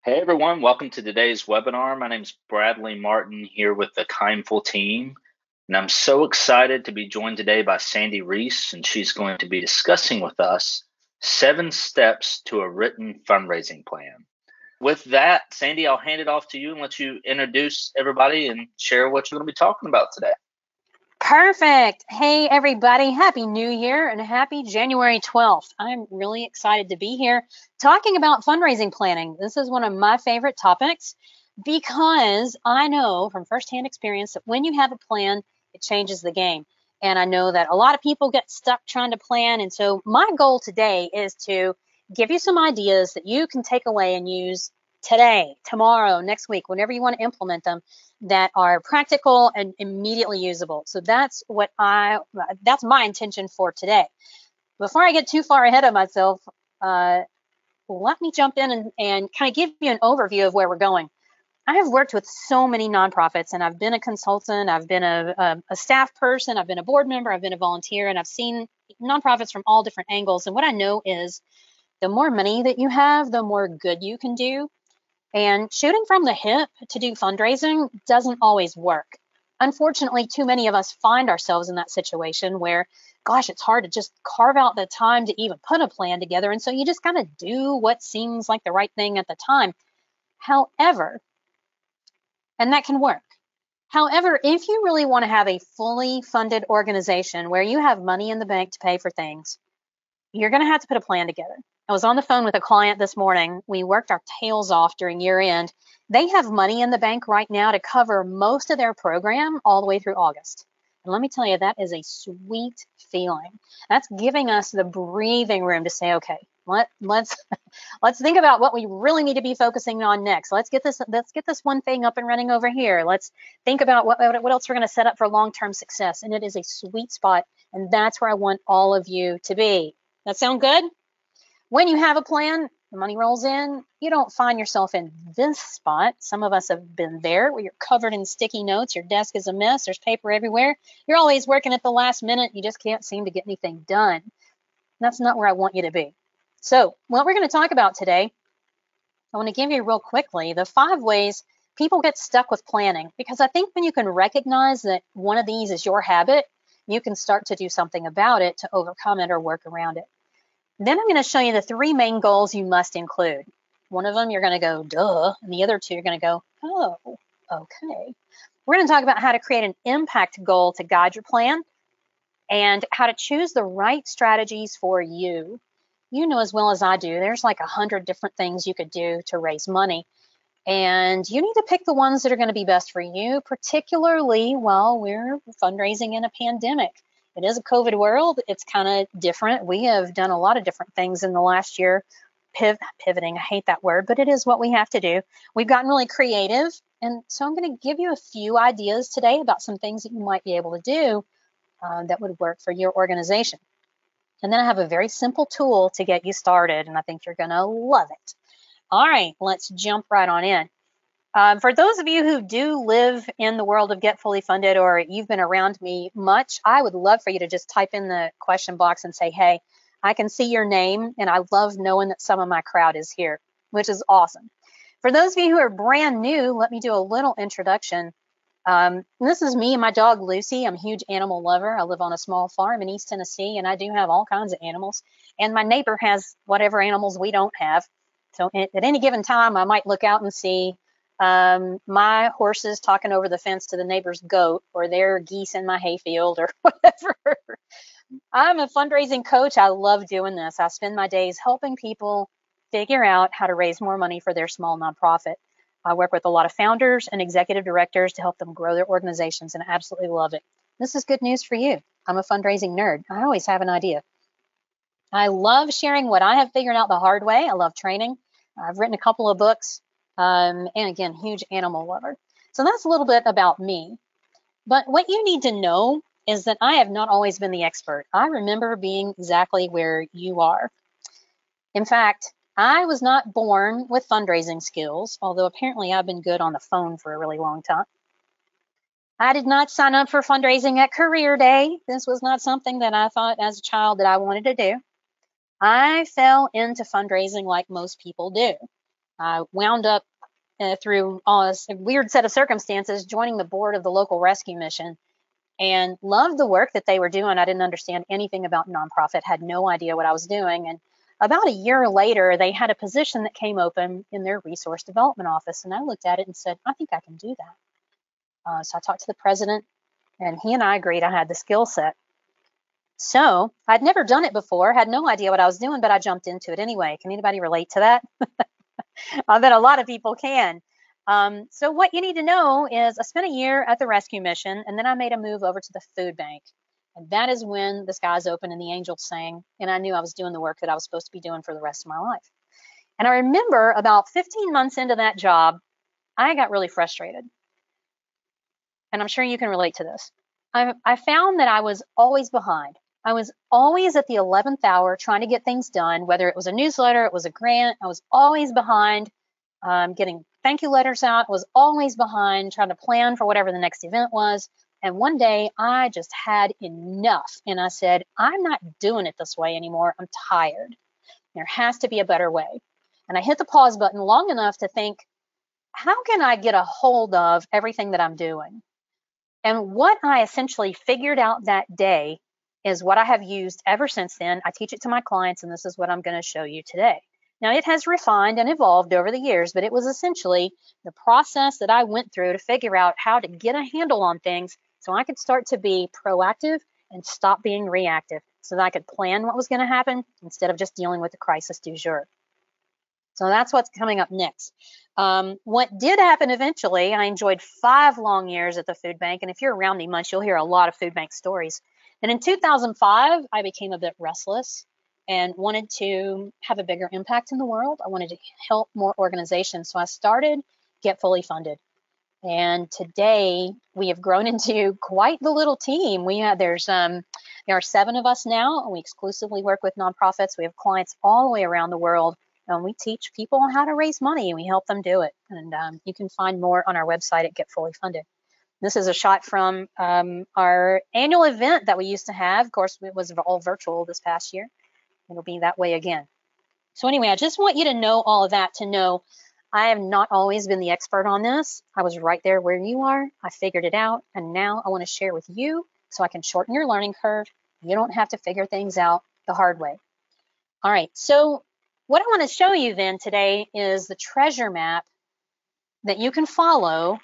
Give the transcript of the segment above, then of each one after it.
Hey everyone, welcome to today's webinar. My name is Bradley Martin here with the Kindful team, and I'm so excited to be joined today by Sandy Rees, and she's going to be discussing with us 7 steps to a written fundraising plan. With that, Sandy, I'll hand it off to you and let you introduce everybody and share what you're going to be talking about today. Perfect. Hey, everybody. Happy New Year and happy January 12th. I'm really excited to be here talking about fundraising planning. This is one of my favorite topics because I know from firsthand experience that when you have a plan, it changes the game. And I know that a lot of people get stuck trying to plan. And so my goal today is to give you some ideas that you can take away and use today, tomorrow, next week, whenever you want to implement them, that are practical and immediately usable. So that's my intention for today. Before I get too far ahead of myself, let me jump in and kind of give you an overview of where we're going. I have worked with so many nonprofits, and I've been a consultant, I've been a staff person, I've been a board member, I've been a volunteer, and I've seen nonprofits from all different angles. And what I know is the more money that you have, the more good you can do. And shooting from the hip to do fundraising doesn't always work. Unfortunately, too many of us find ourselves in that situation where, gosh, it's hard to just carve out the time to even put a plan together. And so you just kind of do what seems like the right thing at the time. However, and that can work. However, if you really want to have a fully funded organization where you have money in the bank to pay for things, you're going to have to put a plan together. I was on the phone with a client this morning. We worked our tails off during year end. They have money in the bank right now to cover most of their program all the way through August. And let me tell you, that is a sweet feeling. That's giving us the breathing room to say, okay, let's think about what we really need to be focusing on next. Let's get this one thing up and running over here. Let's think about what else we're going to set up for long-term success. And it is a sweet spot, and that's where I want all of you to be. That sound good? When you have a plan, the money rolls in, you don't find yourself in this spot. Some of us have been there where you're covered in sticky notes, your desk is a mess, there's paper everywhere. You're always working at the last minute, you just can't seem to get anything done. That's not where I want you to be. So what we're going to talk about today, I want to give you real quickly the 5 ways people get stuck with planning, because I think when you can recognize that one of these is your habit, you can start to do something about it to overcome it or work around it. Then I'm going to show you the 3 main goals you must include. One of them you're going to go, duh, and the other 2 you're going to go, oh, okay. We're going to talk about how to create an impact goal to guide your plan and how to choose the right strategies for you. You know as well as I do, there's like 100 different things you could do to raise money. And you need to pick the ones that are going to be best for you, particularly while we're fundraising in a pandemic. It is a COVID world. It's kind of different. We have done a lot of different things in the last year. Pivoting, I hate that word, but it is what we have to do. We've gotten really creative. And so I'm going to give you a few ideas today about some things that you might be able to do that would work for your organization. And then I have a very simple tool to get you started, and I think you're going to love it. All right, let's jump right on in. For those of you who do live in the world of Get Fully Funded, or you've been around me much, I would love for you to just type in the question box and say, hey, I can see your name, and I love knowing that some of my crowd is here, which is awesome. For those of you who are brand new, let me do a little introduction. This is me and my dog, Lucy. I'm a huge animal lover. I live on a small farm in East Tennessee, and I do have all kinds of animals. And my neighbor has whatever animals we don't have. So at any given time, I might look out and see my horses talking over the fence to the neighbor's goat, or their geese in my hayfield, or whatever. I'm a fundraising coach. I love doing this. I spend my days helping people figure out how to raise more money for their small nonprofit. I work with a lot of founders and executive directors to help them grow their organizations, and I absolutely love it. This is good news for you. I'm a fundraising nerd. I always have an idea. I love sharing what I have figured out the hard way. I love training. I've written a couple of books, and again, huge animal lover. So that's a little bit about me. But what you need to know is that I have not always been the expert. I remember being exactly where you are. In fact, I was not born with fundraising skills, although apparently I've been good on the phone for a really long time. I did not sign up for fundraising at Career Day. This was not something that I thought as a child that I wanted to do. I fell into fundraising like most people do. I wound up through a weird set of circumstances joining the board of the local rescue mission and loved the work that they were doing. I didn't understand anything about nonprofit, had no idea what I was doing. And about a year later, they had a position that came open in their resource development office. And I looked at it and said, I think I can do that. So I talked to the president, and he and I agreed I had the skill set. So I'd never done it before, had no idea what I was doing, but I jumped into it anyway. Can anybody relate to that? I bet a lot of people can. So what you need to know is I spent a year at the rescue mission, and then I made a move over to the food bank. And that is when the skies opened and the angels sang, and I knew I was doing the work that I was supposed to be doing for the rest of my life. And I remember about 15 months into that job, I got really frustrated. And I'm sure you can relate to this. I found that I was always behind. I was always at the 11th hour trying to get things done, whether it was a newsletter, it was a grant. I was always behind getting thank you letters out. I was always behind trying to plan for whatever the next event was. And one day I just had enough. And I said, I'm not doing it this way anymore. I'm tired. There has to be a better way. And I hit the pause button long enough to think, how can I get a hold of everything that I'm doing? And what I essentially figured out that day is what I have used ever since then. I teach it to my clients, and this is what I'm going to show you today. Now, it has refined and evolved over the years, but it was essentially the process that I went through to figure out how to get a handle on things so I could start to be proactive and stop being reactive, so that I could plan what was going to happen instead of just dealing with the crisis du jour. So that's what's coming up next. What did happen eventually, I enjoyed 5 long years at the food bank. And if you're around me much, you'll hear a lot of food bank stories. And in 2005, I became a bit restless and wanted to have a bigger impact in the world. I wanted to help more organizations. So I started Get Fully Funded. And today we have grown into quite the little team. There are 7 of us now, and we exclusively work with nonprofits. We have clients all the way around the world. And we teach people how to raise money, and we help them do it. And you can find more on our website at Get Fully Funded. This is a shot from our annual event that we used to have. Of course, it was all virtual this past year. It'll be that way again. So anyway, I just want you to know all of that to know I have not always been the expert on this. I was right there where you are. I figured it out, and now I want to share with you so I can shorten your learning curve. You don't have to figure things out the hard way. All right, so what I want to show you then today is the treasure map that you can follow,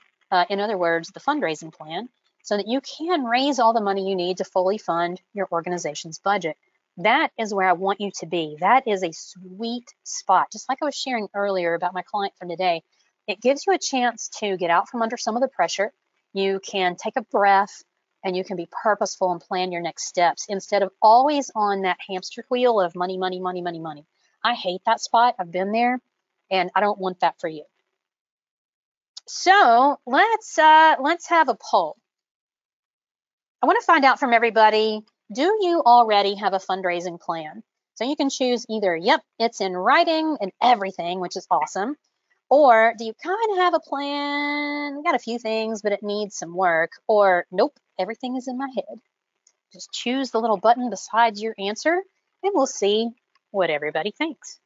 in other words, the fundraising plan, so that you can raise all the money you need to fully fund your organization's budget. That is where I want you to be. That is a sweet spot. Just like I was sharing earlier about my client from today, it gives you a chance to get out from under some of the pressure. You can take a breath, and you can be purposeful and plan your next steps instead of always on that hamster wheel of money, money, money, money, money. I hate that spot. I've been there, and I don't want that for you. So let's have a poll. I want to find out from everybody, do you already have a fundraising plan? So you can choose either, yep, it's in writing and everything, which is awesome, or do you kind of have a plan, got a few things, but it needs some work, or nope, everything is in my head. Just choose the little button beside your answer, and we'll see what everybody thinks.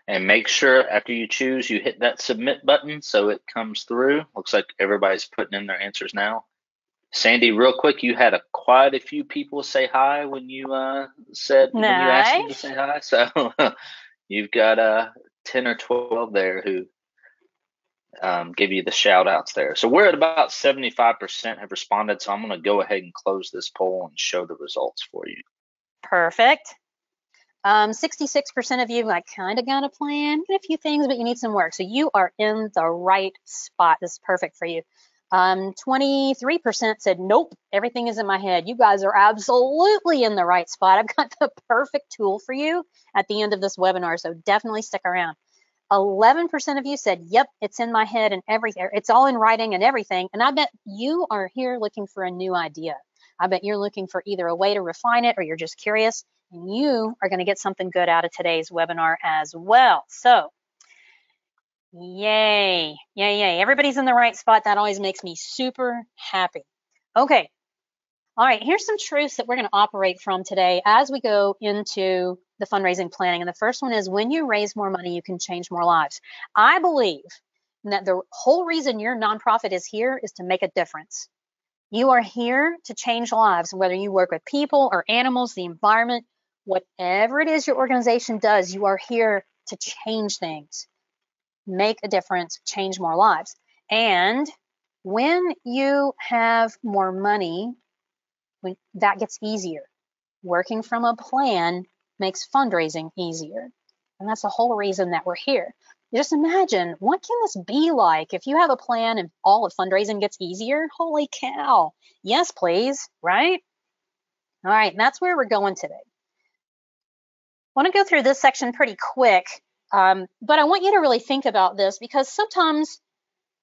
And make sure after you choose, you hit that submit button so it comes through. Looks like everybody's putting in their answers now. Sandy, real quick, you had quite a few people say hi when you asked them to say hi. So you've got 10 or 12 there who give you the shout outs there. So we're at about 75% have responded. So I'm going to go ahead and close this poll and show the results for you. Perfect. 66% of you kind of got a plan, got a few things, but you need some work. So you are in the right spot. This is perfect for you. 23% said, nope, everything is in my head. You guys are absolutely in the right spot. I've got the perfect tool for you at the end of this webinar, so definitely stick around. 11% of you said, yep, it's in my head and everything. It's all in writing and everything. And I bet you are here looking for a new idea. I bet you're looking for either a way to refine it or you're just curious, and you are going to get something good out of today's webinar as well. So yay, yay, yay. Everybody's in the right spot. That always makes me super happy. Okay. All right. Here's some truths that we're going to operate from today as we go into the fundraising planning. And the first one is when you raise more money, you can change more lives. I believe that the whole reason your nonprofit is here is to make a difference. You are here to change lives, whether you work with people or animals, the environment, whatever it is your organization does, you are here to change things, make a difference, change more lives. And when you have more money, that gets easier. Working from a plan makes fundraising easier. And that's the whole reason that we're here. Just imagine, what can this be like if you have a plan and all of fundraising gets easier? Holy cow. Yes, please, right? All right, and that's where we're going today. I want to go through this section pretty quick, but I want you to really think about this because sometimes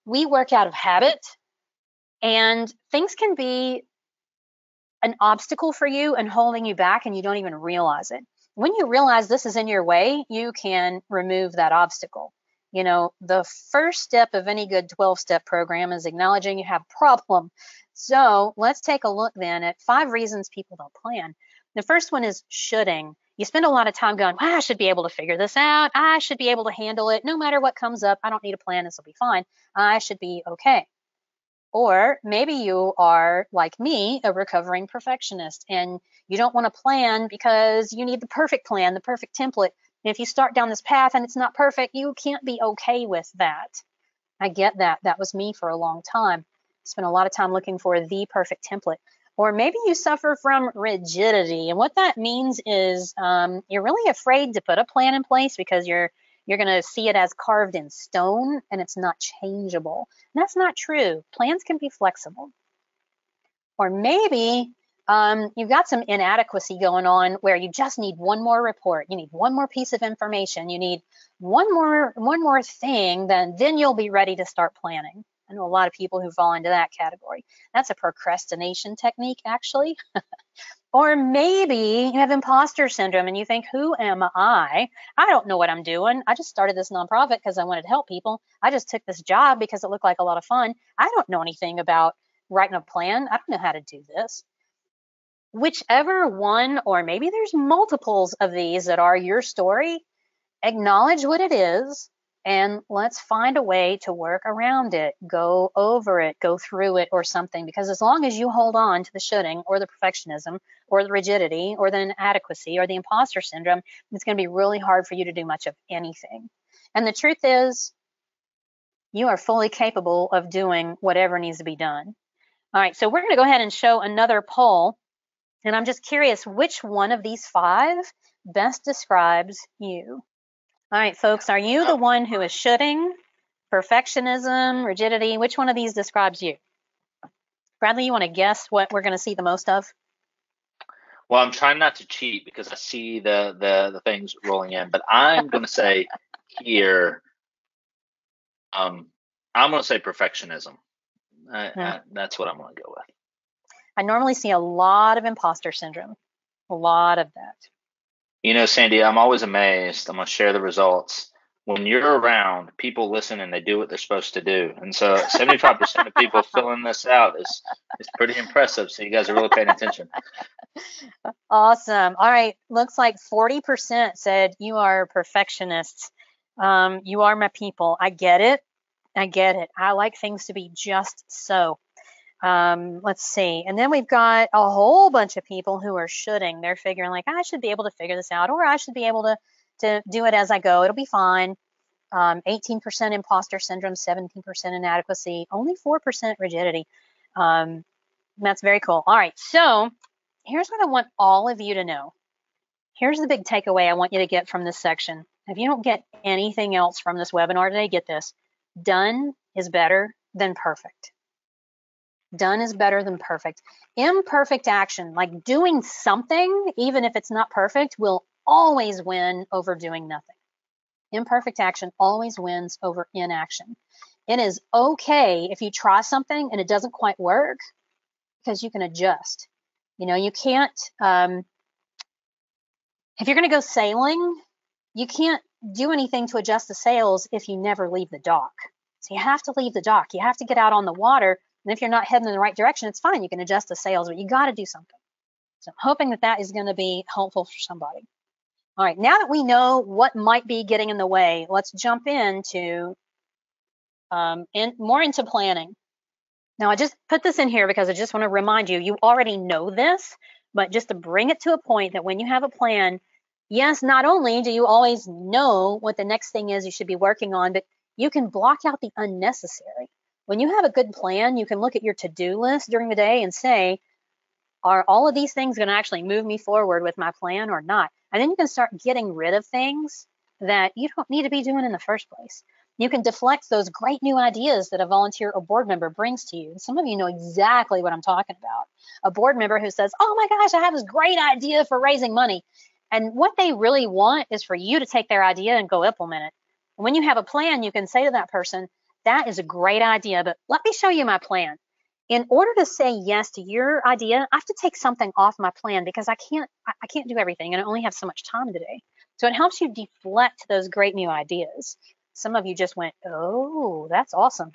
we work out of habit and things can be an obstacle for you and holding you back and you don't even realize it. When you realize this is in your way, you can remove that obstacle. You know, the first step of any good 12-step program is acknowledging you have a problem. So let's take a look then at 5 reasons people don't plan. The first one is shoulding. You spend a lot of time going, well, I should be able to figure this out. I should be able to handle it. No matter what comes up, I don't need a plan. This will be fine. I should be okay. Or maybe you are, like me, a recovering perfectionist, and you don't want to plan because you need the perfect plan, the perfect template. And if you start down this path and it's not perfect, you can't be okay with that. I get that. That was me for a long time. Spent a lot of time looking for the perfect template. Or maybe you suffer from rigidity. And what that means is you're really afraid to put a plan in place because you're going to see it as carved in stone and it's not changeable. And that's not true. Plans can be flexible. Or maybe you've got some inadequacy going on where you just need one more report. You need one more piece of information. You need one more thing, then you'll be ready to start planning. I know a lot of people who fall into that category. That's a procrastination technique, actually. Or maybe you have imposter syndrome and you think, who am I? I don't know what I'm doing. I just started this nonprofit because I wanted to help people. I just took this job because it looked like a lot of fun. I don't know anything about writing a plan. I don't know how to do this. Whichever one, or maybe there's multiples of these that are your story, acknowledge what it is and let's find a way to work around it, go over it, go through it or something. Because as long as you hold on to the shoulding or the perfectionism or the rigidity or the inadequacy or the imposter syndrome, it's going to be really hard for you to do much of anything. And the truth is, you are fully capable of doing whatever needs to be done. All right, so we're going to go ahead and show another poll. And I'm just curious which one of these 5 best describes you. All right, folks, are you the one who is shoulding, perfectionism, rigidity? Which one of these describes you? Bradley, you want to guess what we're going to see the most of? Well, I'm trying not to cheat because I see the things rolling in, but I'm going to say here, I'm going to say perfectionism. That's what I'm going to go with. I normally see a lot of imposter syndrome, a lot of that. You know, Sandy, I'm always amazed. I'm going to share the results. When you're around, people listen and they do what they're supposed to do. And so 75% of people filling this out is pretty impressive. So you guys are really paying attention. Awesome. All right. Looks like 40% said you are perfectionists. You are my people. I get it. I like things to be just so. Let's see. And then we've got a whole bunch of people who are shoulding. They're figuring like, I should be able to figure this out, or I should be able to do it as I go. It'll be fine. 18% imposter syndrome, 17% inadequacy, only 4% rigidity. That's very cool. All right. So here's what I want all of you to know. Here's the big takeaway I want you to get from this section. If you don't get anything else from this webinar today, get this. Done is better than perfect. Done is better than perfect. Imperfect action, like doing something, even if it's not perfect, will always win over doing nothing. Imperfect action always wins over inaction. It is okay if you try something and it doesn't quite work because you can adjust. You know, you can't, if you're going to go sailing, you can't do anything to adjust the sails if you never leave the dock. So you have to leave the dock. You have to get out on the water. And if you're not heading in the right direction, it's fine. You can adjust the sails, but you got to do something. So I'm hoping that is going to be helpful for somebody. All right, now that we know what might be getting in the way, let's jump into more into planning. Now, I just put this in here because I just want to remind you, you already know this, but just to bring it to a point that when you have a plan, yes, not only do you always know what the next thing is you should be working on, but you can block out the unnecessary. When you have a good plan, you can look at your to-do list during the day and say, are all of these things going to actually move me forward with my plan or not? And then you can start getting rid of things that you don't need to be doing in the first place. You can deflect those great new ideas that a volunteer or board member brings to you. And some of you know exactly what I'm talking about. A board member who says, oh my gosh, I have this great idea for raising money. And what they really want is for you to take their idea and go implement it. And when you have a plan, you can say to that person, that is a great idea, but let me show you my plan. In order to say yes to your idea, I have to take something off my plan because I can't do everything and I only have so much time today. So it helps you deflect those great new ideas. Some of you just went, oh, that's awesome.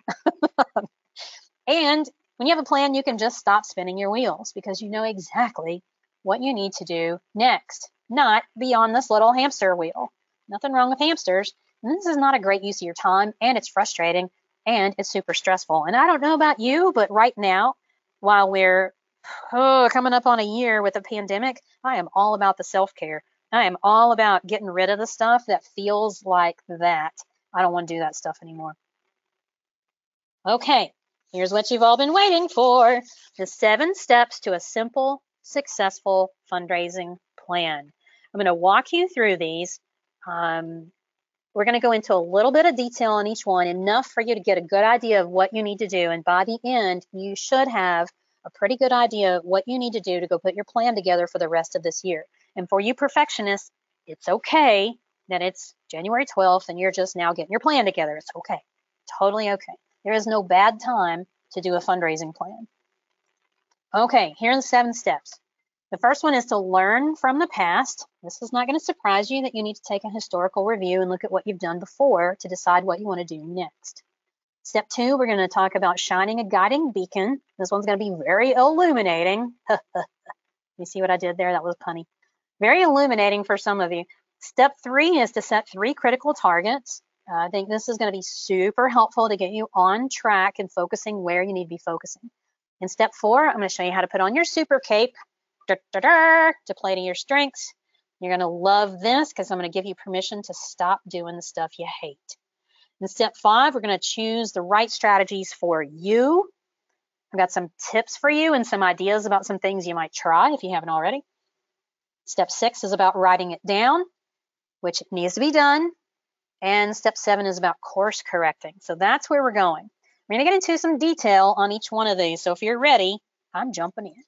And when you have a plan, you can just stop spinning your wheels because you know exactly what you need to do next, not be on this little hamster wheel. Nothing wrong with hamsters. And this is not a great use of your time, and it's frustrating, and it's super stressful. And I don't know about you, but right now, while we're coming up on a year with a pandemic, I am all about the self-care. I am all about getting rid of the stuff that feels like that. I don't want to do that stuff anymore. Okay, here's what you've all been waiting for. The 7 steps to a simple, successful fundraising plan. I'm going to walk you through these. We're going to go into a little bit of detail on each one, enough for you to get a good idea of what you need to do. And by the end, you should have a pretty good idea of what you need to do to go put your plan together for the rest of this year. And for you perfectionists, it's okay that it's January 12th and you're just now getting your plan together. It's okay. Totally okay. There is no bad time to do a fundraising plan. Okay, here are the 7 steps. The first one is to learn from the past. This is not going to surprise you that you need to take a historical review and look at what you've done before to decide what you want to do next. Step 2, we're going to talk about shining a guiding beacon. This one's going to be very illuminating. You see what I did there? That was punny. Very illuminating for some of you. Step 3 is to set 3 critical targets. I think this is going to be super helpful to get you on track and focusing where you need to be focusing. In step 4, I'm going to show you how to put on your super cape to play to your strengths. You're going to love this because I'm going to give you permission to stop doing the stuff you hate. In step 5, we're going to choose the right strategies for you. I've got some tips for you and some ideas about some things you might try if you haven't already. Step 6 is about writing it down, which needs to be done. And step 7 is about course correcting. So that's where we're going. We're going to get into some detail on each one of these. So if you're ready, I'm jumping in.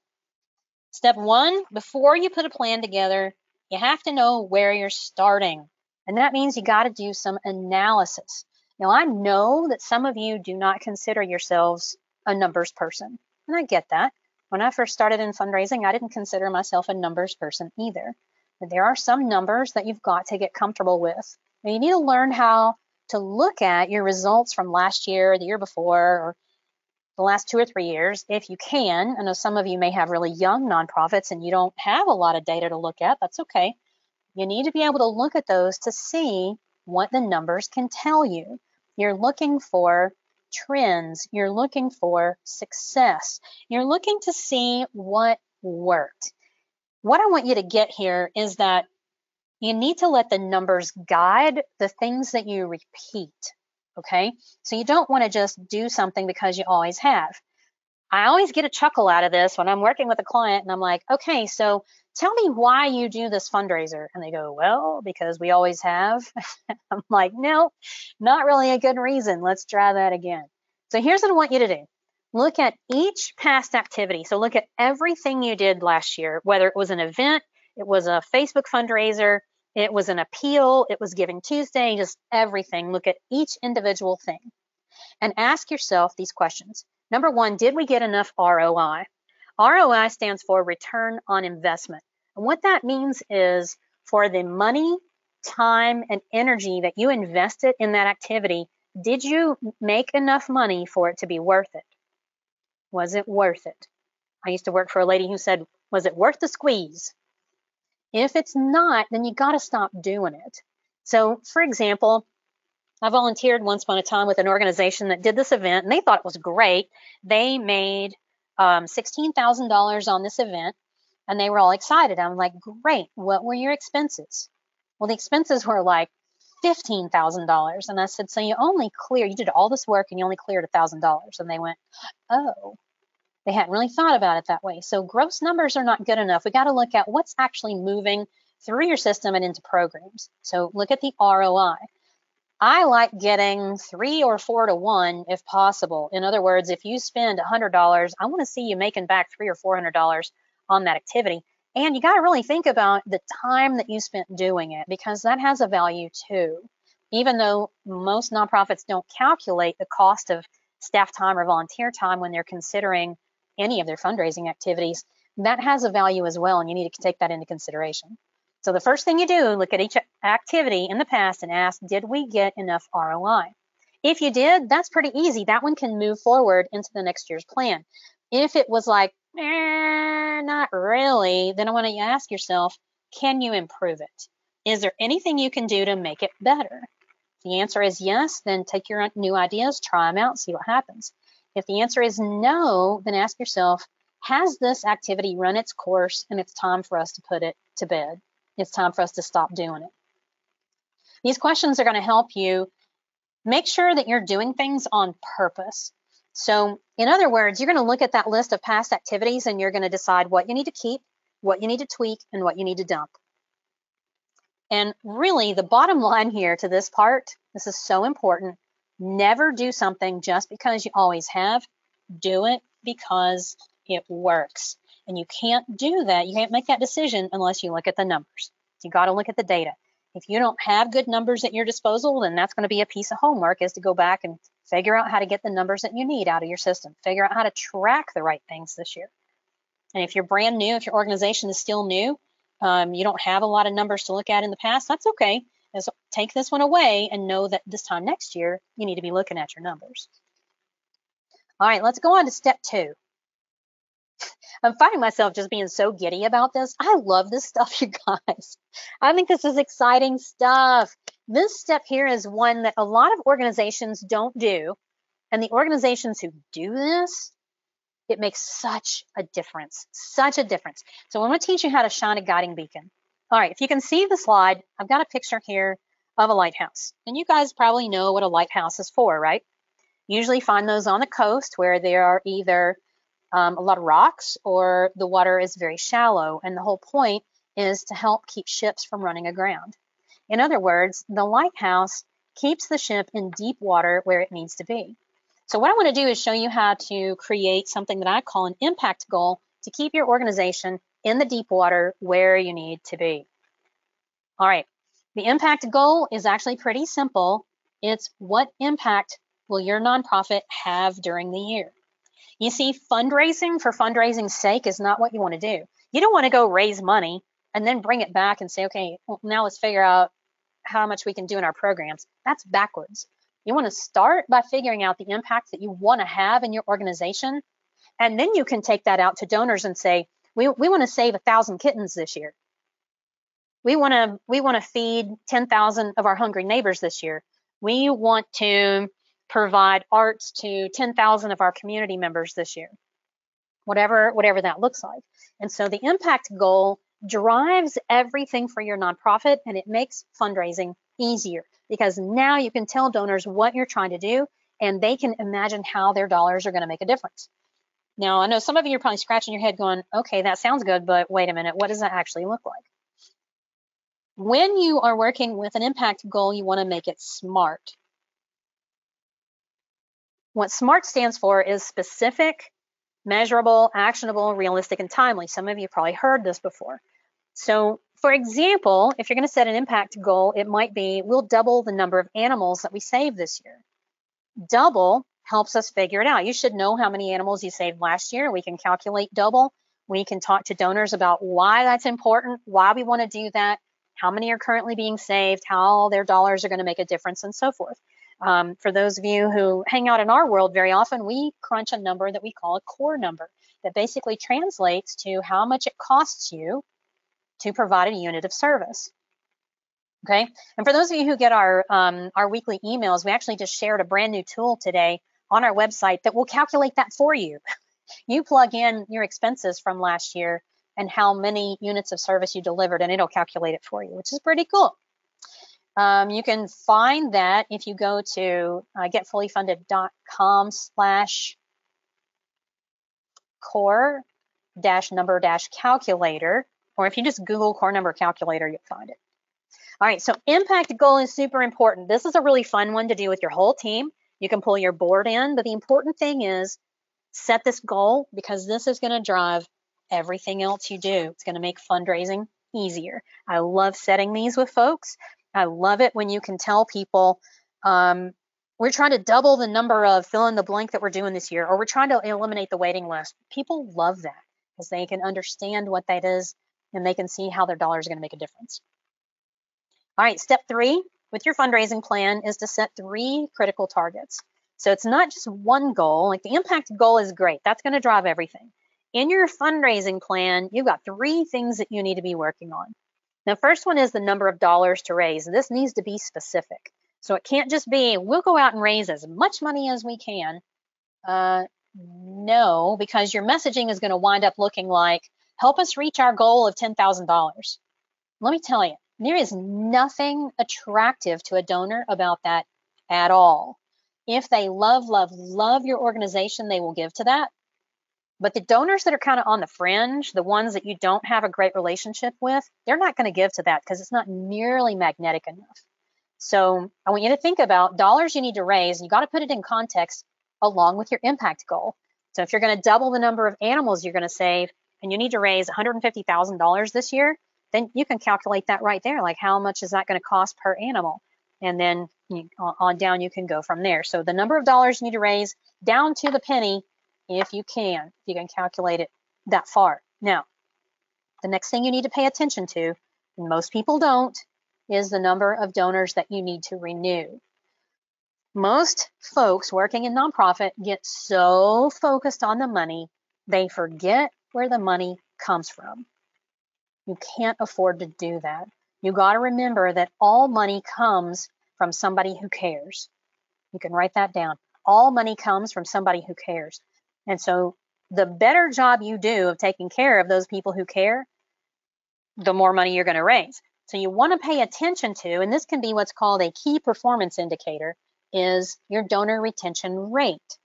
Step 1, before you put a plan together, you have to know where you're starting. And that means you got to do some analysis. Now, I know that some of you do not consider yourselves a numbers person. And I get that. When I first started in fundraising, I didn't consider myself a numbers person either. But there are some numbers that you've got to get comfortable with. And you need to learn how to look at your results from last year, the year before, or the last 2 or 3 years, if you can. I know some of you may have really young nonprofits and you don't have a lot of data to look at. That's okay. You need to be able to look at those to see what the numbers can tell you. You're looking for trends. You're looking for success. You're looking to see what worked. What I want you to get here is that you need to let the numbers guide the things that you repeat, okay? So you don't want to just do something because you always have. I always get a chuckle out of this when I'm working with a client and I'm like, okay, so tell me why you do this fundraiser. And they go, well, because we always have. I'm like, no, not really a good reason. Let's try that again. So here's what I want you to do. Look at each past activity. So look at everything you did last year, whether it was an event, it was a Facebook fundraiser, it was an appeal, it was Giving Tuesday, just everything. Look at each individual thing and ask yourself these questions. Number 1, did we get enough ROI? ROI stands for return on investment. And what that means is for the money, time, and energy that you invested in that activity, did you make enough money for it to be worth it? Was it worth it? I used to work for a lady who said, was it worth the squeeze? If it's not, then you got to stop doing it. So, for example, I volunteered once upon a time with an organization that did this event, and they thought it was great. They made $16,000 on this event, and they were all excited. I'm like, great. What were your expenses? Well, the expenses were like $15,000. And I said, so you did all this work and you only cleared $1,000. And they went, oh, they hadn't really thought about it that way. So gross numbers are not good enough. We got to look at what's actually moving through your system and into programs. So look at the ROI. I like getting 3 or 4 to 1 if possible. In other words, if you spend $100, I want to see you making back $300 or $400 on that activity. And you got to really think about the time that you spent doing it, because that has a value too. Even though most nonprofits don't calculate the cost of staff time or volunteer time when they're considering any of their fundraising activities, that has a value as well, and you need to take that into consideration. So the first thing you do, look at each activity in the past and ask, did we get enough ROI? If you did, that's pretty easy. That one can move forward into the next year's plan. If it was like, not really, then I want to ask yourself, can you improve it? Is there anything you can do to make it better? If the answer is yes, then take your new ideas, try them out, see what happens. If the answer is no, then ask yourself, has this activity run its course and it's time for us to put it to bed? It's time for us to stop doing it. These questions are going to help you make sure that you're doing things on purpose. So in other words, you're going to look at that list of past activities and you're going to decide what you need to keep, what you need to tweak, and what you need to dump. And really, the bottom line here to this part, this is so important. Never do something just because you always have. Do it because it works. And you can't do that. You can't make that decision unless you look at the numbers. So you got to look at the data. If you don't have good numbers at your disposal, then that's going to be a piece of homework, is to go back and figure out how to get the numbers that you need out of your system. Figure out how to track the right things this year. And if you're brand new, if your organization is still new, you don't have a lot of numbers to look at in the past, that's okay. Just take this one away and know that this time next year, you need to be looking at your numbers. All right, let's go on to step 2. I'm finding myself just being so giddy about this. I love this stuff, you guys. I think this is exciting stuff. This step here is one that a lot of organizations don't do. And the organizations who do this, it makes such a difference, such a difference. So I'm going to teach you how to shine a guiding beacon. All right, if you can see the slide, I've got a picture here of a lighthouse. And you guys probably know what a lighthouse is for, right? Usually find those on the coast where there are either a lot of rocks or the water is very shallow. And the whole point is to help keep ships from running aground. In other words, the lighthouse keeps the ship in deep water where it needs to be. So what I want to do is show you how to create something that I call an impact goal to keep your organization in the deep water where you need to be. All right, the impact goal is actually pretty simple. It's what impact will your nonprofit have during the year? You see, fundraising for fundraising's sake is not what you want to do. You don't want to go raise money and then bring it back and say, okay, well, now let's figure out how much we can do in our programs. That's backwards. You want to start by figuring out the impact that you want to have in your organization, and then you can take that out to donors and say, we want to save 1,000 kittens this year. We want to feed 10,000 of our hungry neighbors this year. We want to provide arts to 10,000 of our community members this year. Whatever that looks like. And so the impact goal drives everything for your nonprofit, and it makes fundraising easier because now you can tell donors what you're trying to do and they can imagine how their dollars are going to make a difference. Now, I know some of you are probably scratching your head going, okay, that sounds good, but wait a minute, what does that actually look like? When you are working with an impact goal, you want to make it SMART. What SMART stands for is specific, measurable, actionable, realistic, and timely. Some of you probably heard this before. So, for example, if you're going to set an impact goal, it might be, we'll double the number of animals that we save this year. Double helps us figure it out. You should know how many animals you saved last year. We can calculate double. We can talk to donors about why that's important, why we want to do that, how many are currently being saved, how their dollars are going to make a difference, and so forth. For those of you who hang out in our world, very often we crunch a number that we call a core number that basically translates to how much it costs you to provide a unit of service. Okay, and for those of you who get our weekly emails, we actually just shared a brand new tool today on our website that will calculate that for you. You plug in your expenses from last year and how many units of service you delivered, and it'll calculate it for you, which is pretty cool. You can find that if you go to getfullyfunded.com/core-number-calculator, or if you just Google core number calculator, you'll find it. All right, so impact goal is super important. This is a really fun one to do with your whole team. You can pull your board in, but the important thing is set this goal, because this is going to drive everything else you do. It's going to make fundraising easier. I love setting these with folks. I love it when you can tell people, we're trying to double the number of fill in the blank that we're doing this year, or we're trying to eliminate the waiting list. People love that because they can understand what that is and they can see how their dollars are going to make a difference. All right, step 3 with your fundraising plan is to set 3 critical targets. So it's not just one goal. Like the impact goal is great. That's going to drive everything. In your fundraising plan, you've got 3 things that you need to be working on. The first one is the number of dollars to raise. And this needs to be specific. So it can't just be, we'll go out and raise as much money as we can. No, because your messaging is going to wind up looking like, help us reach our goal of $10,000. Let me tell you, there is nothing attractive to a donor about that at all. If they love your organization, they will give to that. But the donors that are kind of on the fringe, the ones that you don't have a great relationship with, they're not going to give to that because it's not nearly magnetic enough. So I want you to think about dollars you need to raise, and you got to put it in context along with your impact goal. So if you're going to double the number of animals you're going to save, and you need to raise $150,000 this year, then you can calculate that right there. Like, how much is that going to cost per animal? And then on down, you can go from there. So the number of dollars you need to raise down to the penny, if you can calculate it that far. Now, the next thing you need to pay attention to, and most people don't, is the number of donors that you need to renew. Most folks working in nonprofit get so focused on the money, they forget where the money comes from. You can't afford to do that. You got to remember that all money comes from somebody who cares. You can write that down. All money comes from somebody who cares. And so the better job you do of taking care of those people who care, the more money you're going to raise. So you want to pay attention to, and this can be what's called a key performance indicator, is your donor retention rate.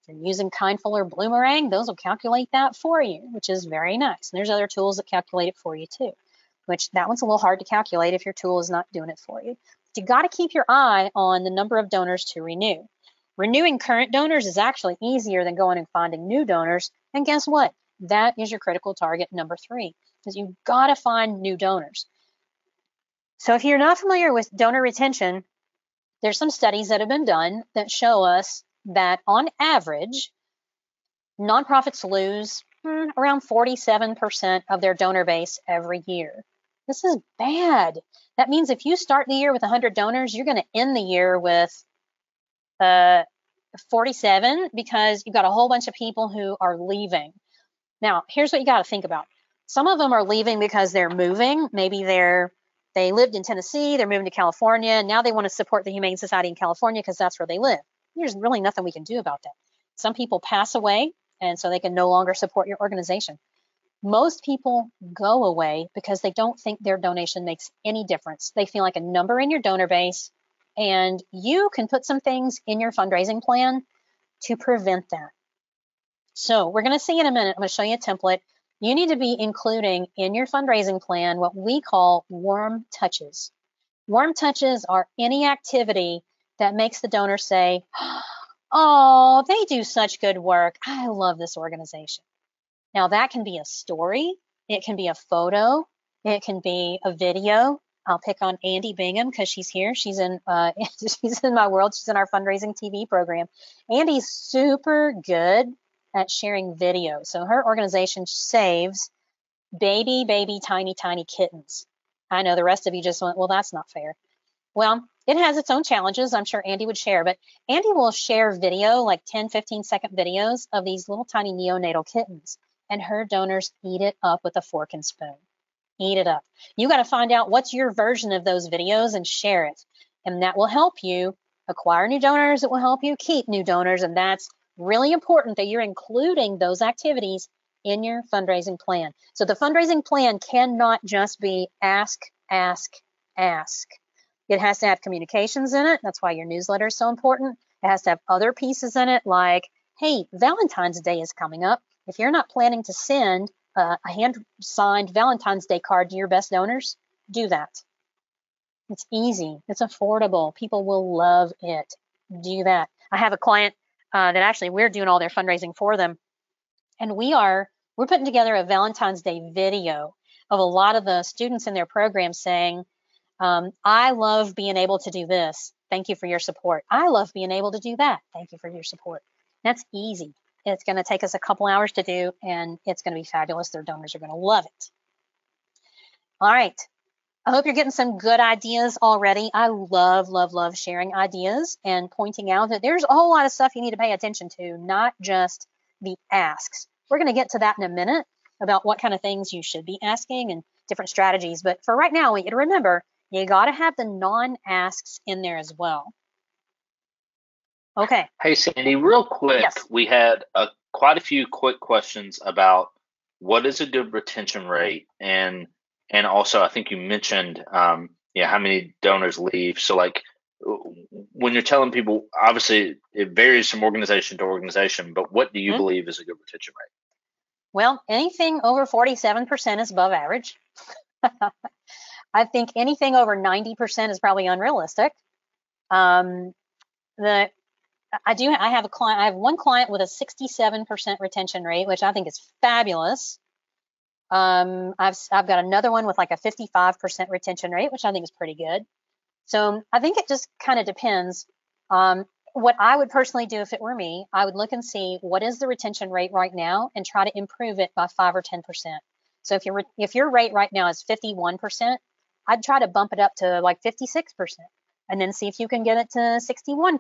If you're using Kindful or Bloomerang, those will calculate that for you, which is very nice. And there's other tools that calculate it for you too, which that one's a little hard to calculate if your tool is not doing it for you. But you got to keep your eye on the number of donors to renew. Renewing current donors is actually easier than going and finding new donors. And guess what? That is your critical target number 3, because you've got to find new donors. So if you're not familiar with donor retention, there's some studies that have been done that show us that on average, nonprofits lose around 47% of their donor base every year. This is bad. That means if you start the year with 100 donors, you're going to end the year with 47, because you've got a whole bunch of people who are leaving. Now, here's what you got to think about. Some of them are leaving because they're moving. Maybe they lived in Tennessee, they're moving to California, and now they want to support the Humane Society in California because that's where they live. There's really nothing we can do about that. Some people pass away, and so they can no longer support your organization. Most people go away because they don't think their donation makes any difference. They feel like a number in your donor base, and you can put some things in your fundraising plan to prevent that. So we're going to see in a minute, I'm going to show you a template. You need to be including in your fundraising plan what we call warm touches. Warm touches are any activity that makes the donor say, oh, they do such good work. I love this organization. Now that can be a story. It can be a photo. It can be a video. I'll pick on Andy Bingham because she's here. She's in she's in my world. She's in our fundraising TV program. Andy's super good at sharing video. So her organization saves baby, tiny kittens. I know the rest of you just went, well, that's not fair. Well, it has its own challenges. I'm sure Andy would share, but Andy will share video, like 10, 15-second videos of these little tiny neonatal kittens, and her donors eat it up with a fork and spoon. Eat it up. You got to find out what's your version of those videos and share it. And that will help you acquire new donors. It will help you keep new donors. And that's really important that you're including those activities in your fundraising plan. So the fundraising plan cannot just be ask, ask, ask. It has to have communications in it. That's why your newsletter is so important. It has to have other pieces in it like, hey, Valentine's Day is coming up. If you're not planning to send a hand-signed Valentine's Day card to your best donors, do that. It's easy. It's affordable. People will love it. Do that. I have a client that actually we're doing all their fundraising for them, and we're putting together a Valentine's Day video of a lot of the students in their program saying, I love being able to do this. Thank you for your support. I love being able to do that. Thank you for your support. That's easy. It's going to take us a couple hours to do, and it's going to be fabulous. Their donors are going to love it. All right. I hope you're getting some good ideas already. I love, love, love sharing ideas and pointing out that there's a whole lot of stuff you need to pay attention to, not just the asks. We're going to get to that in a minute about what kind of things you should be asking and different strategies. But for right now, I want you to remember, you got to have the non-asks in there as well. Okay. Hey, Sandy, real quick, Yes. we had quite a few quick questions about what is a good retention rate, and also I think you mentioned how many donors leave. So like when you're telling people, obviously it varies from organization to organization, but what do you believe is a good retention rate? Well, anything over 47% is above average. I think anything over 90% is probably unrealistic. I have one client with a 67% retention rate, which I think is fabulous. I've got another one with like a 55% retention rate, which I think is pretty good. So I think it just kind of depends. What I would personally do if it were me, I would look and see what is the retention rate right now and try to improve it by 5 or 10%. So if your rate right now is 51%, I'd try to bump it up to like 56%. And then see if you can get it to 61%,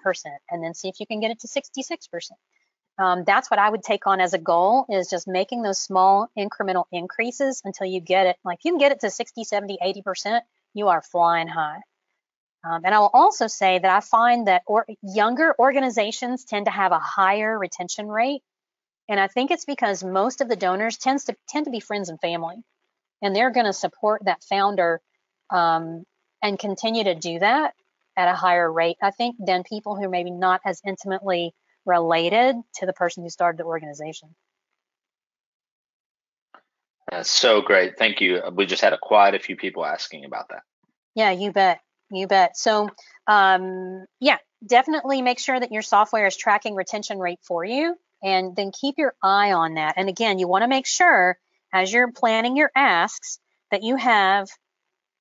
and then see if you can get it to 66%. That's what I would take on as a goal, is just making those small incremental increases until you get it. Like, if you can get it to 60, 70, 80%, you are flying high. And I will also say that I find that younger organizations tend to have a higher retention rate. And I think it's because most of the donors tend to be friends and family. And they're going to support that founder and continue to do that at a higher rate, I think, than people who are maybe not as intimately related to the person who started the organization. That's so great. Thank you. We just had quite a few people asking about that. Yeah, you bet. You bet. So, yeah, definitely make sure that your software is tracking retention rate for you, and then keep your eye on that. And again, you want to make sure as you're planning your asks that you have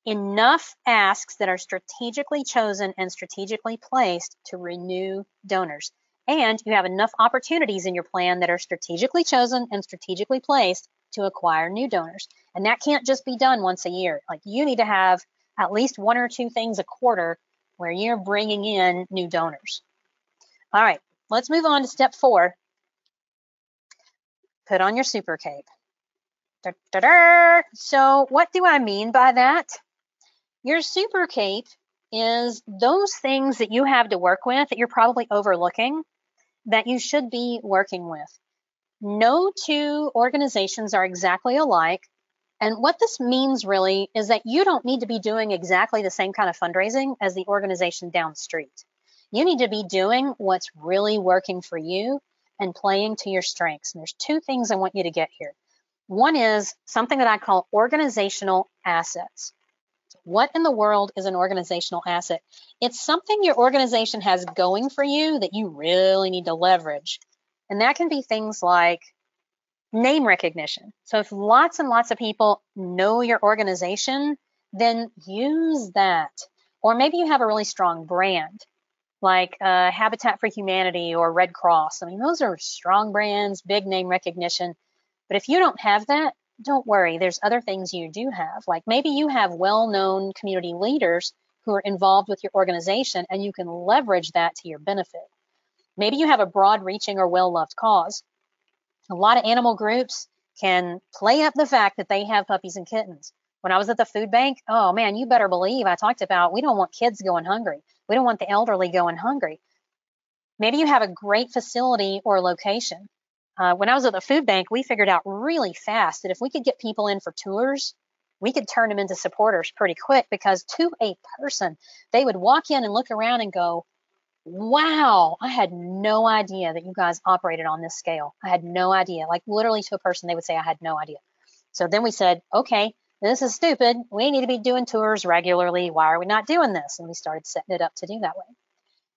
enough asks that are strategically chosen and strategically placed to renew donors. And you have enough opportunities in your plan that are strategically chosen and strategically placed to acquire new donors. And that can't just be done once a year. Like, you need to have at least 1 or 2 things a quarter where you're bringing in new donors. All right, let's move on to step 4. Put on your super cape. So what do I mean by that? Your super cape is those things that you have to work with that you're probably overlooking that you should be working with. No 2 organizations are exactly alike. And what this means really is that you don't need to be doing exactly the same kind of fundraising as the organization down the street. You need to be doing what's really working for you and playing to your strengths. And there's 2 things I want you to get here. One is something that I call organizational assets. What in the world is an organizational asset? It's something your organization has going for you that you really need to leverage. And that can be things like name recognition. So if lots and lots of people know your organization, then use that. Or maybe you have a really strong brand, like Habitat for Humanity or Red Cross. I mean, those are strong brands, big name recognition. But if you don't have that, don't worry, there's other things you do have. Like, maybe you have well-known community leaders who are involved with your organization, and you can leverage that to your benefit. Maybe you have a broad-reaching or well-loved cause. A lot of animal groups can play up the fact that they have puppies and kittens. When I was at the food bank, oh man, you better believe I talked about we don't want kids going hungry. We don't want the elderly going hungry. Maybe you have a great facility or location. When I was at the food bank, we figured out really fast that if we could get people in for tours, we could turn them into supporters pretty quick, because to a person, they would walk in and look around and go, wow, I had no idea that you guys operated on this scale. I had no idea. Like literally to a person, they would say, I had no idea. So then we said, okay, this is stupid. We need to be doing tours regularly. Why are we not doing this? And we started setting it up to do that way.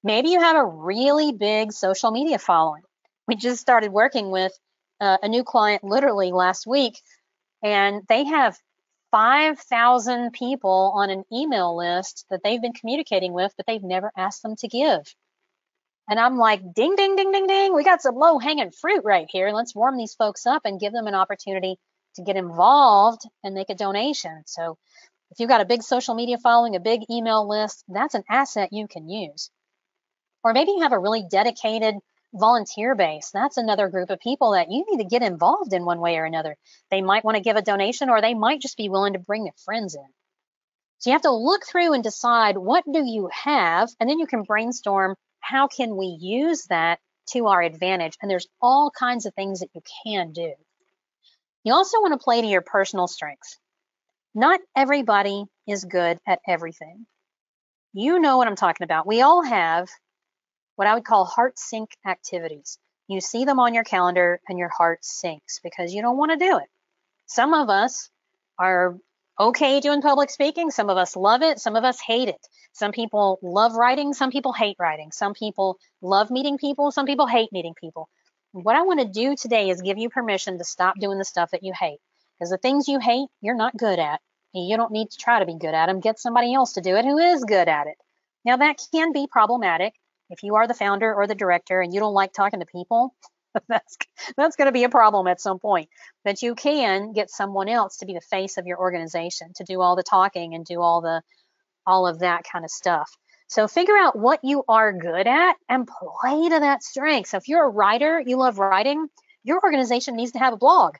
Maybe you have a really big social media following. We just started working with a new client literally last week, and they have 5,000 people on an email list that they've been communicating with, but they've never asked them to give. And I'm like, ding, ding, ding, ding, ding. We got some low hanging fruit right here. Let's warm these folks up and give them an opportunity to get involved and make a donation. So if you've got a big social media following, a big email list, that's an asset you can use. Or maybe you have a really dedicated volunteer base. That's another group of people that you need to get involved in one way or another. They might want to give a donation, or they might just be willing to bring their friends in. So you have to look through and decide, what do you have? And then you can brainstorm, how can we use that to our advantage? And there's all kinds of things that you can do. You also want to play to your personal strengths. Not everybody is good at everything. You know what I'm talking about. We all have what I would call heart sync activities. You see them on your calendar and your heart sinks because you don't want to do it. Some of us are okay doing public speaking. Some of us love it. Some of us hate it. Some people love writing. Some people hate writing. Some people love meeting people. Some people hate meeting people. What I want to do today is give you permission to stop doing the stuff that you hate, because the things you hate, you're not good at. You don't need to try to be good at them. Get somebody else to do it who is good at it. Now, that can be problematic. If you are the founder or the director and you don't like talking to people, that's going to be a problem at some point. But you can get someone else to be the face of your organization, to do all the talking and do all of that kind of stuff. So figure out what you are good at and play to that strength. So if you're a writer, you love writing, your organization needs to have a blog,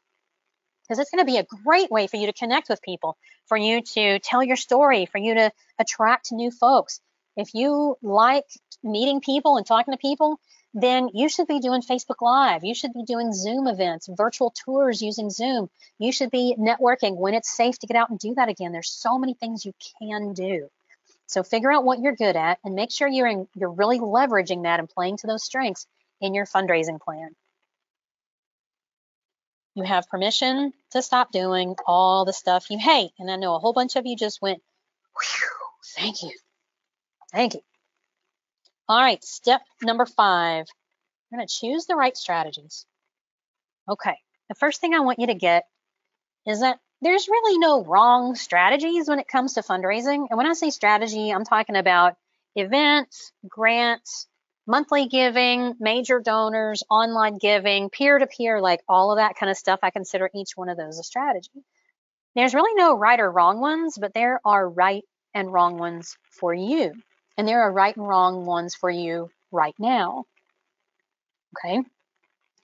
because it's going to be a great way for you to connect with people, for you to tell your story, for you to attract new folks. If you like meeting people and talking to people, then you should be doing Facebook Live. You should be doing Zoom events, virtual tours using Zoom. You should be networking when it's safe to get out and do that again. There's so many things you can do. So figure out what you're good at and make sure you're really leveraging that and playing to those strengths in your fundraising plan. You have permission to stop doing all the stuff you hate. And I know a whole bunch of you just went, whew, thank you. Thank you. All right, step number 5. We're going to choose the right strategies. Okay, the first thing I want you to get is that there's really no wrong strategies when it comes to fundraising. And when I say strategy, I'm talking about events, grants, monthly giving, major donors, online giving, peer-to-peer, like all of that kind of stuff. I consider each one of those a strategy. There's really no right or wrong ones, but there are right and wrong ones for you. And there are right and wrong ones for you right now. Okay?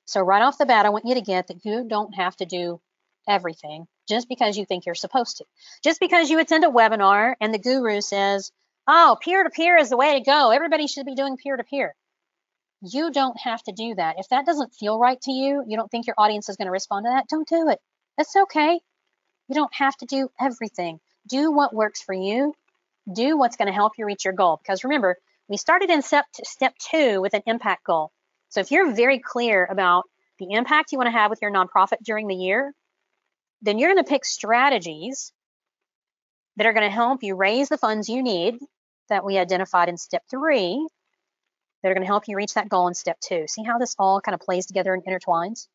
So right off the bat, I want you to get that you don't have to do everything just because you think you're supposed to. Just because you attend a webinar and the guru says, oh, peer-to-peer is the way to go, everybody should be doing peer-to-peer. You don't have to do that. If that doesn't feel right to you, you don't think your audience is going to respond to that, don't do it. That's okay. You don't have to do everything. Do what works for you. Do what's going to help you reach your goal. Because remember, we started in step 2 with an impact goal. So if you're very clear about the impact you want to have with your nonprofit during the year, then you're going to pick strategies that are going to help you raise the funds you need that we identified in step 3 that are going to help you reach that goal in step 2. See how this all kind of plays together and intertwines?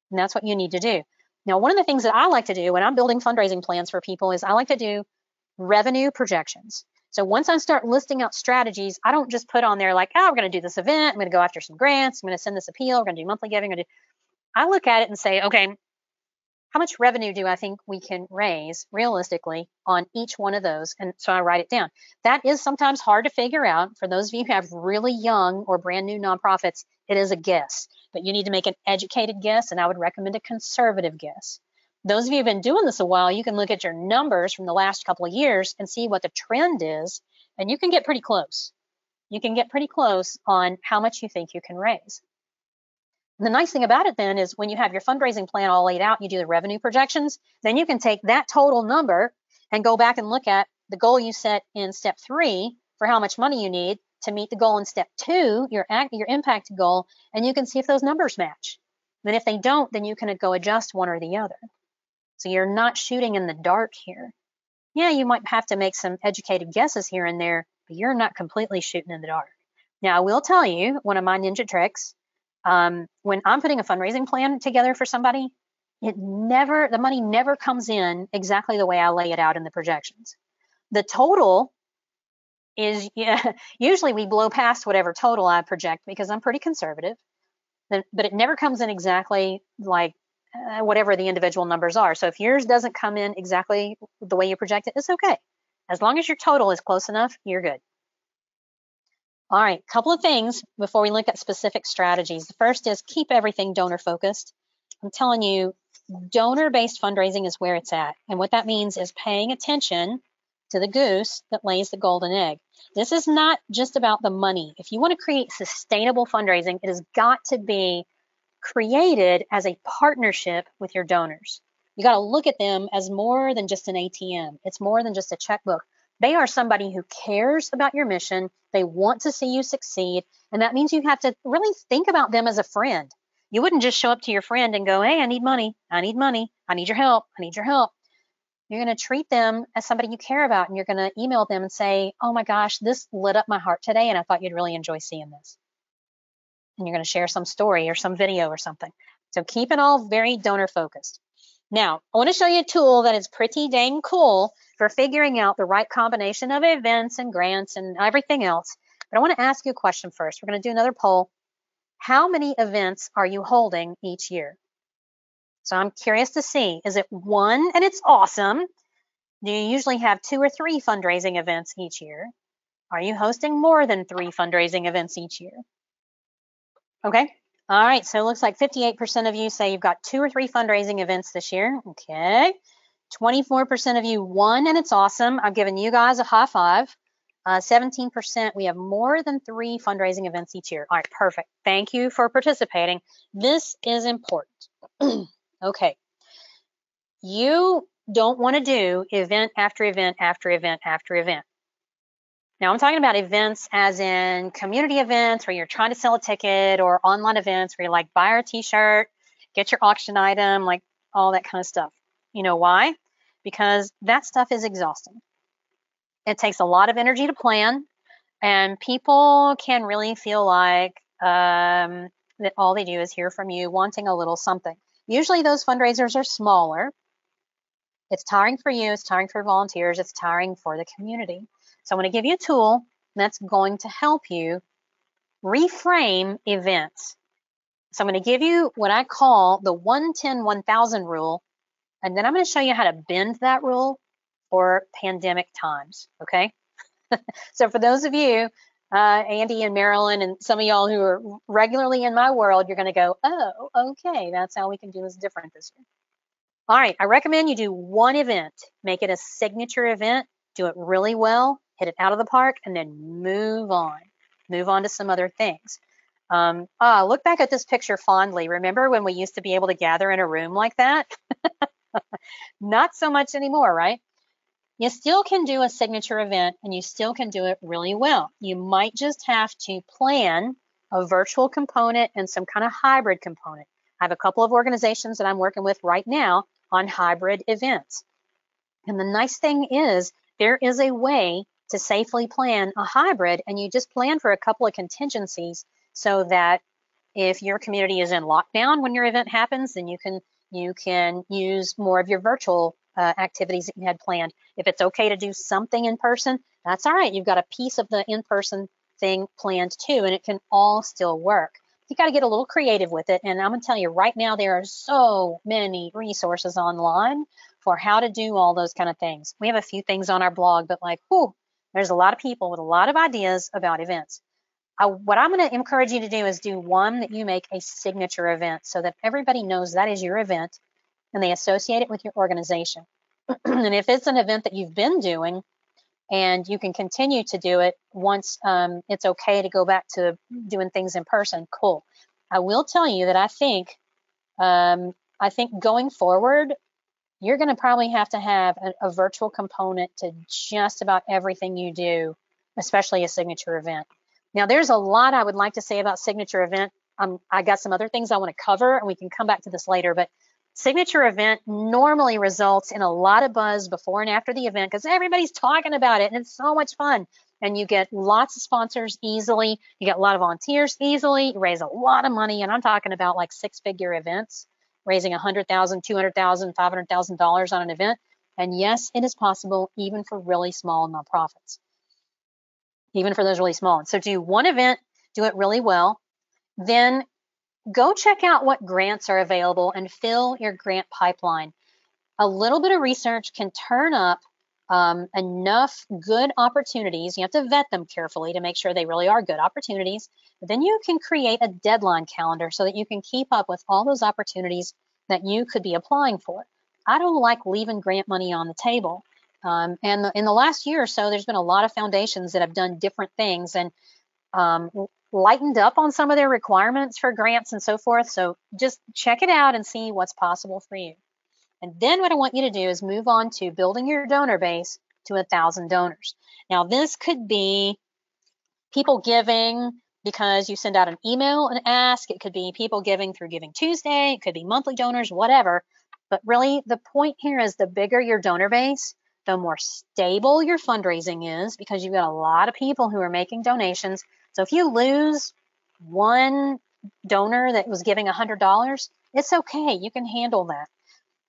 And that's what you need to do. Now, one of the things that I like to do when I'm building fundraising plans for people is I like to do revenue projections. So once I start listing out strategies, I don't just put on there like, oh, we're going to do this event, I'm going to go after some grants, I'm going to send this appeal, we're going to do monthly giving. I look at it and say, okay, how much revenue do I think we can raise realistically on each one of those? And so I write it down. That is sometimes hard to figure out. For those of you who have really young or brand new nonprofits, it is a guess, but you need to make an educated guess, and I would recommend a conservative guess. Those of you who've been doing this a while, you can look at your numbers from the last couple of years and see what the trend is, and you can get pretty close. You can get pretty close on how much you think you can raise. And the nice thing about it then is when you have your fundraising plan all laid out, you do the revenue projections, then you can take that total number and go back and look at the goal you set in step 3 for how much money you need to meet the goal in step 2, your impact goal, and you can see if those numbers match. And if they don't, then you can go adjust one or the other. So you're not shooting in the dark here. Yeah, you might have to make some educated guesses here and there, but you're not completely shooting in the dark. Now, I will tell you one of my ninja tricks. When I'm putting a fundraising plan together for somebody, the money never comes in exactly the way I lay it out in the projections. The total is, usually we blow past whatever total I project because I'm pretty conservative, but it never comes in exactly like whatever the individual numbers are. So if yours doesn't come in exactly the way you project it, it's okay. As long as your total is close enough, you're good. All right, a couple of things before we look at specific strategies. The first is keep everything donor focused. I'm telling you, donor-based fundraising is where it's at. And what that means is paying attention to the goose that lays the golden egg. This is not just about the money. If you want to create sustainable fundraising, it has got to be created as a partnership with your donors. You got to look at them as more than just an ATM. It's more than just a checkbook. They are somebody who cares about your mission. They want to see you succeed. And that means you have to really think about them as a friend. You wouldn't just show up to your friend and go, hey, I need money. I need money. I need your help. I need your help. You're going to treat them as somebody you care about, and you're going to email them and say, oh my gosh, this lit up my heart today, and I thought you'd really enjoy seeing this. And you're going to share some story or some video or something. So keep it all very donor focused. Now, I want to show you a tool that is pretty dang cool for figuring out the right combination of events and grants and everything else. But I want to ask you a question first. We're going to do another poll. How many events are you holding each year? So I'm curious to see, is it 1 and it's awesome? Do you usually have 2 or 3 fundraising events each year? Are you hosting more than 3 fundraising events each year? Okay. All right. So it looks like 58% of you say you've got 2 or 3 fundraising events this year. Okay. 24% of you 1 and it's awesome. I've given you guys a high five. 17%, we have more than 3 fundraising events each year. All right, perfect. Thank you for participating. This is important. Okay. You don't want to do event after event after event after event. Now, I'm talking about events as in community events where you're trying to sell a ticket, or online events where you're like, buy our t-shirt, get your auction item, like all that kind of stuff. You know why? Because that stuff is exhausting. It takes a lot of energy to plan, and people can really feel like that all they do is hear from you wanting a little something. Usually those fundraisers are smaller. It's tiring for you, it's tiring for volunteers, it's tiring for the community. So I'm going to give you a tool that's going to help you reframe events. So I'm going to give you what I call the 1-10-1000 rule, and then I'm going to show you how to bend that rule for pandemic times, okay? So for those of you, Andy and Marilyn and some of y'all who are regularly in my world, you're going to go, oh, okay, that's how we can do this different this year. All right, I recommend you do 1 event, make it a signature event, do it really well, hit it out of the park, and then move on to some other things. Look back at this picture fondly. Remember when we used to be able to gather in a room like that? Not so much anymore, right? You still can do a signature event, and you still can do it really well. You might just have to plan a virtual component and some kind of hybrid component. I have a couple of organizations that I'm working with right now on hybrid events. And the nice thing is there is a way to safely plan a hybrid, and you just plan for a couple of contingencies so that if your community is in lockdown when your event happens, then you can use more of your virtual activities that you had planned. If it's okay to do something in person, that's all right. You've got a piece of the in-person thing planned too, and it can all still work. You got to get a little creative with it. And I'm going to tell you right now, there are so many resources online for how to do all those kind of things. We have a few things on our blog, but like, whew, there's a lot of people with a lot of ideas about events. What I'm going to encourage you to do is do one that you make a signature event so that everybody knows that is your event. and they associate it with your organization. And if it's an event that you've been doing and you can continue to do it once it's okay to go back to doing things in person, cool. I will tell you that I think going forward, you're going to probably have to have a virtual component to just about everything you do, especially a signature event. Now, there's a lot I would like to say about signature event. I got some other things I want to cover, and we can come back to this later, but signature event normally results in a lot of buzz before and after the event because everybody's talking about it, and it's so much fun. And you get lots of sponsors easily. You get a lot of volunteers easily. You raise a lot of money, and I'm talking about like six-figure events, raising $100,000, $200,000, $500,000 on an event. And yes, it is possible even for really small nonprofits, even for those really small ones. So do one event, do it really well, then go check out what grants are available and fill your grant pipeline. A little bit of research can turn up enough good opportunities. You have to vet them carefully to make sure they really are good opportunities. But then you can create a deadline calendar so that you can keep up with all those opportunities that you could be applying for. I don't like leaving grant money on the table. And in the last year or so, there's been a lot of foundations that have done different things and lightened up on some of their requirements for grants and so forth. So just check it out and see what's possible for you. And then what I want you to do is move on to building your donor base to 1,000 donors. Now, this could be people giving because you send out an email and ask. It could be people giving through Giving Tuesday. It could be monthly donors, whatever. But really, the point here is the bigger your donor base, the more stable your fundraising is because you've got a lot of people who are making donations. So if you lose one donor that was giving $100, it's okay. You can handle that.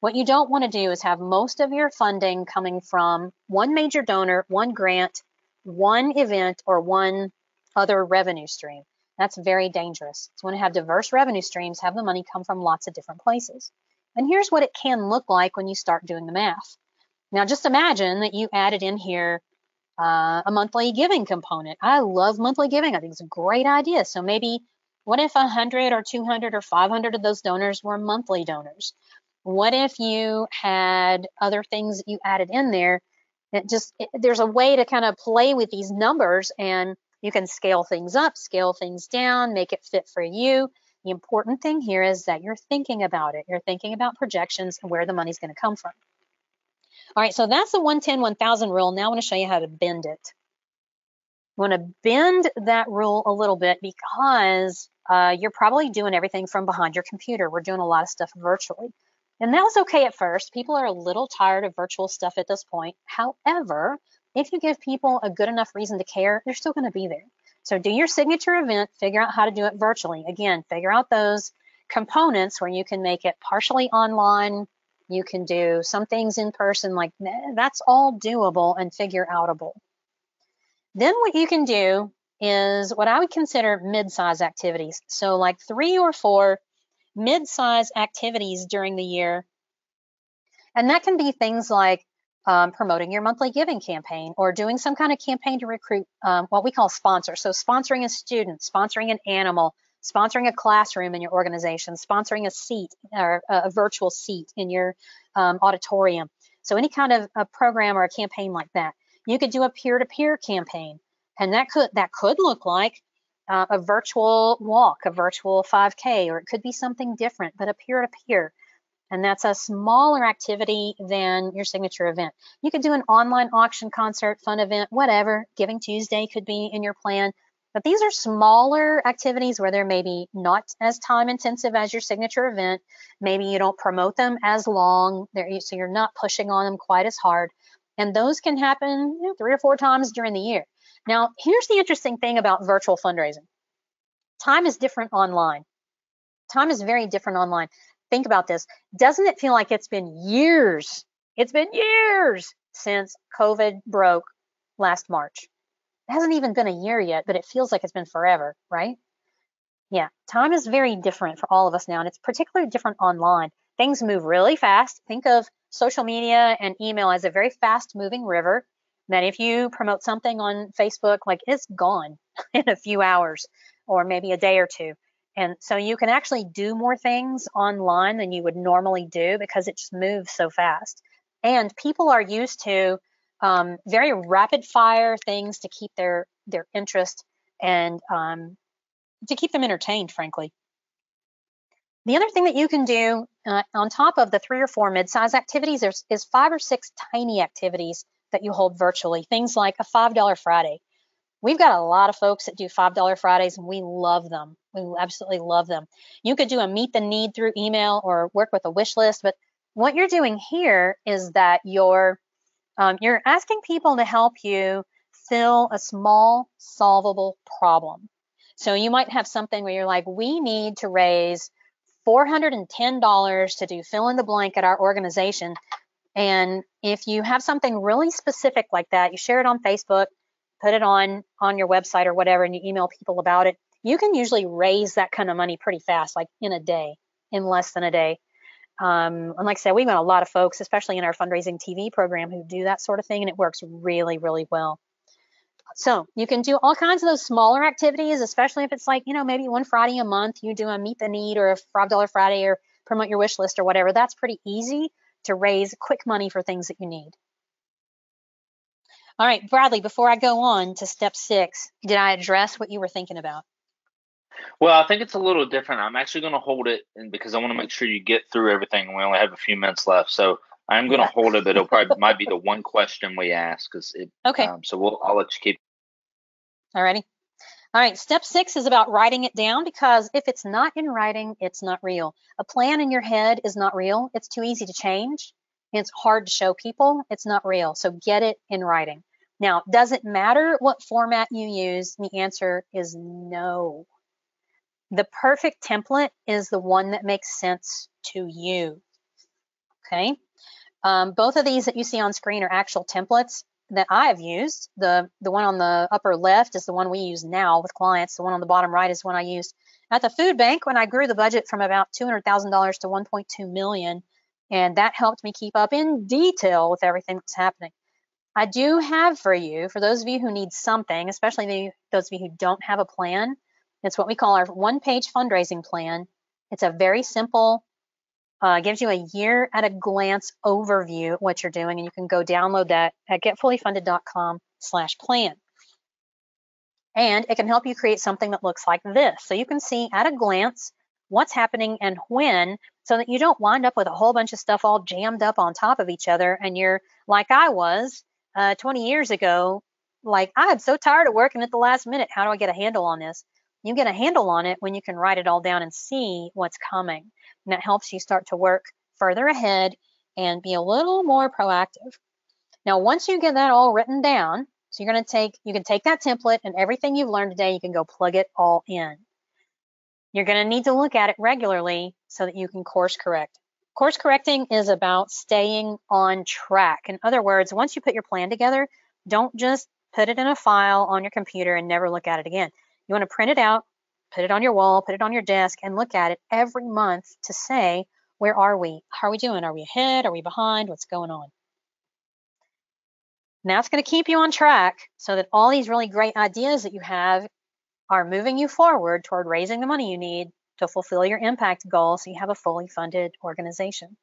What you don't want to do is have most of your funding coming from one major donor, one grant, one event, or one other revenue stream. That's very dangerous. So you want to have diverse revenue streams, have the money come from lots of different places. And here's what it can look like when you start doing the math. Now, just imagine that you added in here a monthly giving component. I love monthly giving. I think it's a great idea. So maybe what if 100 or 200 or 500 of those donors were monthly donors? What if you had other things that you added in there? There's a way to kind of play with these numbers, and you can scale things up, scale things down, make it fit for you. The important thing here is that you're thinking about it. You're thinking about projections and where the money's going to come from. All right, so that's the 110, 1,000 rule. Now I want to show you how to bend it. I want to bend that rule a little bit because you're probably doing everything from behind your computer. We're doing a lot of stuff virtually. And that was okay at first. People are a little tired of virtual stuff at this point. However, if you give people a good enough reason to care, they're still going to be there. So do your signature event, figure out how to do it virtually. Again, figure out those components where you can make it partially online. You can do some things in person, like that's all doable and figure outable. Then what you can do is what I would consider mid-size activities. So like 3 or 4 mid-size activities during the year. And that can be things like promoting your monthly giving campaign or doing some kind of campaign to recruit what we call sponsors. So sponsoring a student, sponsoring an animal, sponsoring a classroom in your organization, sponsoring a seat or a virtual seat in your auditorium. So any kind of a program or a campaign like that. You could do a peer-to-peer campaign, and that could look like a virtual walk, a virtual 5K, or it could be something different, but a peer-to-peer. And that's a smaller activity than your signature event. You could do an online auction, concert, fun event, whatever. Giving Tuesday could be in your plan. But these are smaller activities where they're maybe not as time intensive as your signature event. Maybe you don't promote them as long, so you're not pushing on them quite as hard. And those can happen 3 or 4 times during the year. Now, here's the interesting thing about virtual fundraising. Time is different online. Time is very different online. Think about this. Doesn't it feel like it's been years? It's been years since COVID broke last March. It hasn't even been a year yet, but it feels like it's been forever, right? Yeah, time is very different for all of us now, and it's particularly different online. Things move really fast. Think of social media and email as a very fast-moving river that if you promote something on Facebook, like it's gone in a few hours or maybe a day or two. And so you can actually do more things online than you would normally do because it just moves so fast. And people are used to very rapid fire things to keep their interest and to keep them entertained, frankly. The other thing that you can do on top of the 3 or 4 mid-size activities is 5 or 6 tiny activities that you hold virtually. Things like a $5 Friday. We've got a lot of folks that do $5 Fridays, and we love them. We absolutely love them. You could do a meet the need through email or work with a wish list, but what you're doing here is that you're asking people to help you fill a small solvable problem. So you might have something where you're like, we need to raise $410 to do fill in the blank at our organization. And if you have something really specific like that, you share it on Facebook, put it on your website or whatever, and you email people about it, you can usually raise that kind of money pretty fast, like in a day, in less than a day. And like I said, we've got a lot of folks, especially in our fundraising TV program, who do that sort of thing, and it works really, really well. So you can do all kinds of those smaller activities, especially if it's like, maybe one Friday a month, you do a meet the need or a $5 Friday or promote your wish list or whatever. That's pretty easy to raise quick money for things that you need. All right, Bradley, before I go on to step 6, did I address what you were thinking about? Well, I think it's a little different. I'm actually going to hold it because I want to make sure you get through everything. We only have a few minutes left. So I'm going to hold it, but it'll probably might be the one question we ask. Okay. So I'll let you keep. All righty. All right, step 6 is about writing it down, because if it's not in writing, it's not real. A plan in your head is not real. It's too easy to change. It's hard to show people. It's not real. So get it in writing. Now, does it matter what format you use? The answer is no. The perfect template is the one that makes sense to you. Okay. Both of these that you see on screen are actual templates that I have used. The one on the upper left is the one we use now with clients. The one on the bottom right is one I used at the food bank when I grew the budget from about $200,000 to $1.2 million. And that helped me keep up in detail with everything that's happening. I do have for you, for those of you who need something, especially those of you who don't have a plan, it's what we call our one-page fundraising plan. It's a very simple, gives you a year at a glance overview of what you're doing, and you can go download that at getfullyfunded.com/plan. And it can help you create something that looks like this. So you can see at a glance what's happening and when, so that you don't wind up with a whole bunch of stuff all jammed up on top of each other, and you're like I was 20 years ago, like, I'm so tired of working at the last minute. How do I get a handle on this? You get a handle on it when you can write it all down and see what's coming. And that helps you start to work further ahead and be a little more proactive. Now, once you get that all written down, so you can take that template and everything you've learned today, you can go plug it all in. You're going to need to look at it regularly so that you can course correct. Course correcting is about staying on track. In other words, once you put your plan together, don't just put it in a file on your computer and never look at it again. You want to print it out, put it on your wall, put it on your desk, and look at it every month to say, where are we? How are we doing? Are we ahead? Are we behind? What's going on? Now it's going to keep you on track so that all these really great ideas that you have are moving you forward toward raising the money you need to fulfill your impact goal so you have a fully funded organization.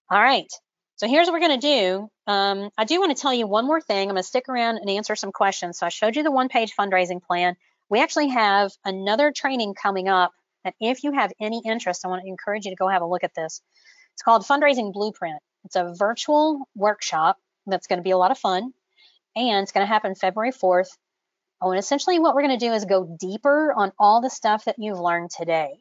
All right, so here's what we're going to do. I do want to tell you one more thing. I'm going to stick around and answer some questions. So I showed you the one-page fundraising plan. We actually have another training coming up that if you have any interest, I want to encourage you to go have a look at this. It's called Fundraising Blueprint. It's a virtual workshop that's going to be a lot of fun, and it's going to happen February 4th. Oh, and essentially what we're going to do is go deeper on all the stuff that you've learned today.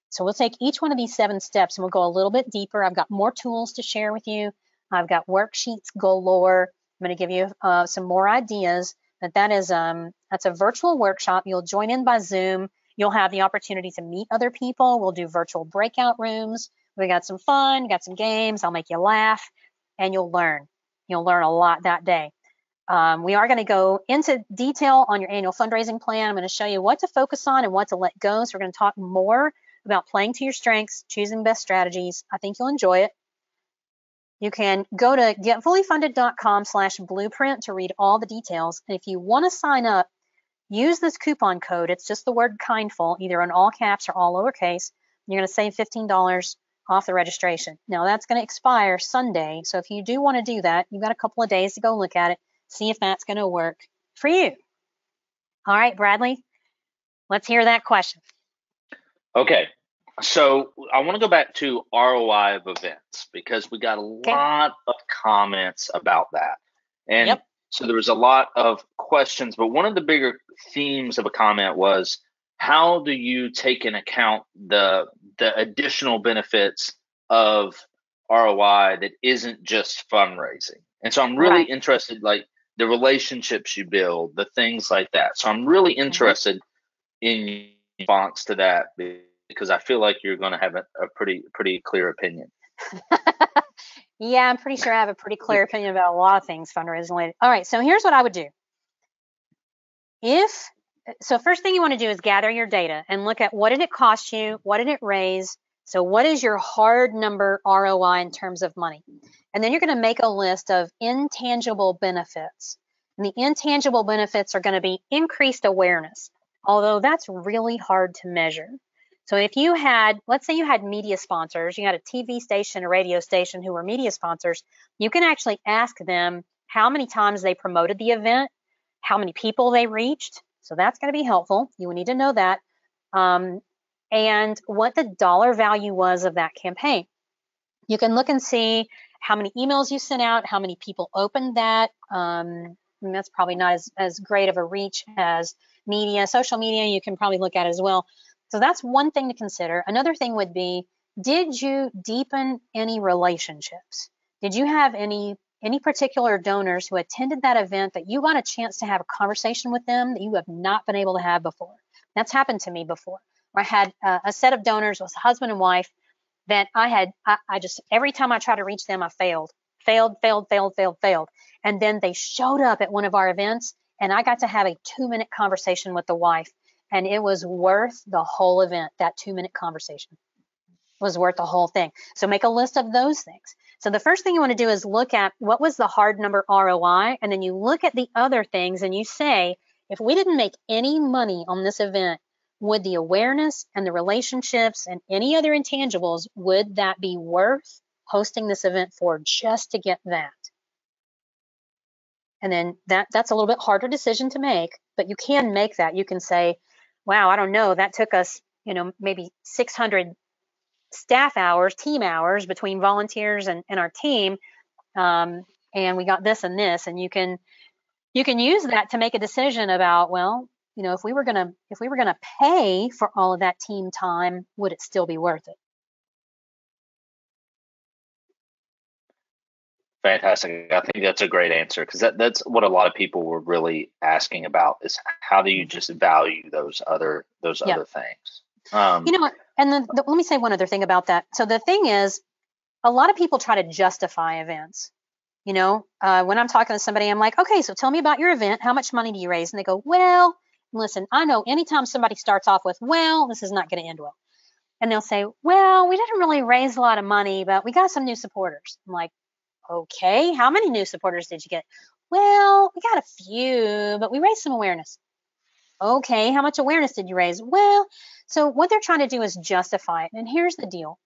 So we'll take each one of these 7 steps and we'll go a little bit deeper. I've got more tools to share with you. I've got worksheets galore. I'm going to give you some more ideas. That's a virtual workshop. You'll join in by Zoom. You'll have the opportunity to meet other people. We'll do virtual breakout rooms. We got some fun, got some games. I'll make you laugh, and you'll learn. You'll learn a lot that day. We are going to go into detail on your annual fundraising plan. I'm going to show you what to focus on and what to let go. So we're going to talk more about playing to your strengths, choosing best strategies. I think you'll enjoy it. You can go to getfullyfunded.com/blueprint to read all the details. And if you want to sign up, use this coupon code. It's just the word kindful, either in all caps or all lowercase. You're going to save $15 off the registration. Now that's going to expire Sunday. So if you do want to do that, you've got a couple of days to go look at it, see if that's going to work for you. All right, Bradley, let's hear that question. Okay. So I want to go back to ROI of events because we got a lot of comments about that. And so there was a lot of questions, but one of the bigger themes of a comment was, how do you take into account the additional benefits of ROI that isn't just fundraising? And so I'm really interested, like the relationships you build, the things like that. So I'm really interested in response to that, because I feel like you're going to have a pretty clear opinion. Yeah, I'm pretty sure I have a pretty clear opinion about a lot of things fundraising related. All right, so here's what I would do. So first thing you want to do is gather your data and look at what did it cost you, what did it raise, so what is your hard number ROI in terms of money? And then you're going to make a list of intangible benefits. And the intangible benefits are going to be increased awareness, although that's really hard to measure. So if you had, let's say you had media sponsors, you had a TV station, a radio station who were media sponsors, you can actually ask them how many times they promoted the event, how many people they reached. So that's going to be helpful. You will need to know that. And what the dollar value was of that campaign. You can look and see how many emails you sent out, how many people opened that. And that's probably not as great of a reach as media. Social media, you can probably look at as well. So that's one thing to consider. Another thing would be, did you deepen any relationships? Did you have any particular donors who attended that event that you got a chance to have a conversation with them that you have not been able to have before? That's happened to me before. I had a set of donors, was a husband and wife, that I just, every time I tried to reach them, I failed. And then they showed up at one of our events, and I got to have a 2-minute conversation with the wife. And it was worth the whole event. That 2-minute conversation was worth the whole thing. So make a list of those things. So the first thing you want to do is look at what was the hard number ROI, and then you look at the other things and you say, if we didn't make any money on this event, would the awareness and the relationships and any other intangibles, would that be worth hosting this event for just to get that? And then that's a little bit harder decision to make, but you can make that. You can say, wow, I don't know, that took us, maybe 600 staff hours, team hours between volunteers and our team, and we got this and this. And you can use that to make a decision about, well, if we were gonna pay for all of that team time, would it still be worth it? Fantastic. I think that's a great answer, because that's what a lot of people were really asking about, is how do you just value those other things? And then let me say one other thing about that. So the thing is, a lot of people try to justify events. When I'm talking to somebody, I'm like, okay, so tell me about your event. How much money do you raise? And they go, well, listen, I know anytime somebody starts off with, well, this is not going to end well. And they'll say, well, we didn't really raise a lot of money, but we got some new supporters. I'm like, okay, how many new supporters did you get? Well, we got a few, but we raised some awareness. Okay, how much awareness did you raise? Well, so what they're trying to do is justify it. And here's the deal.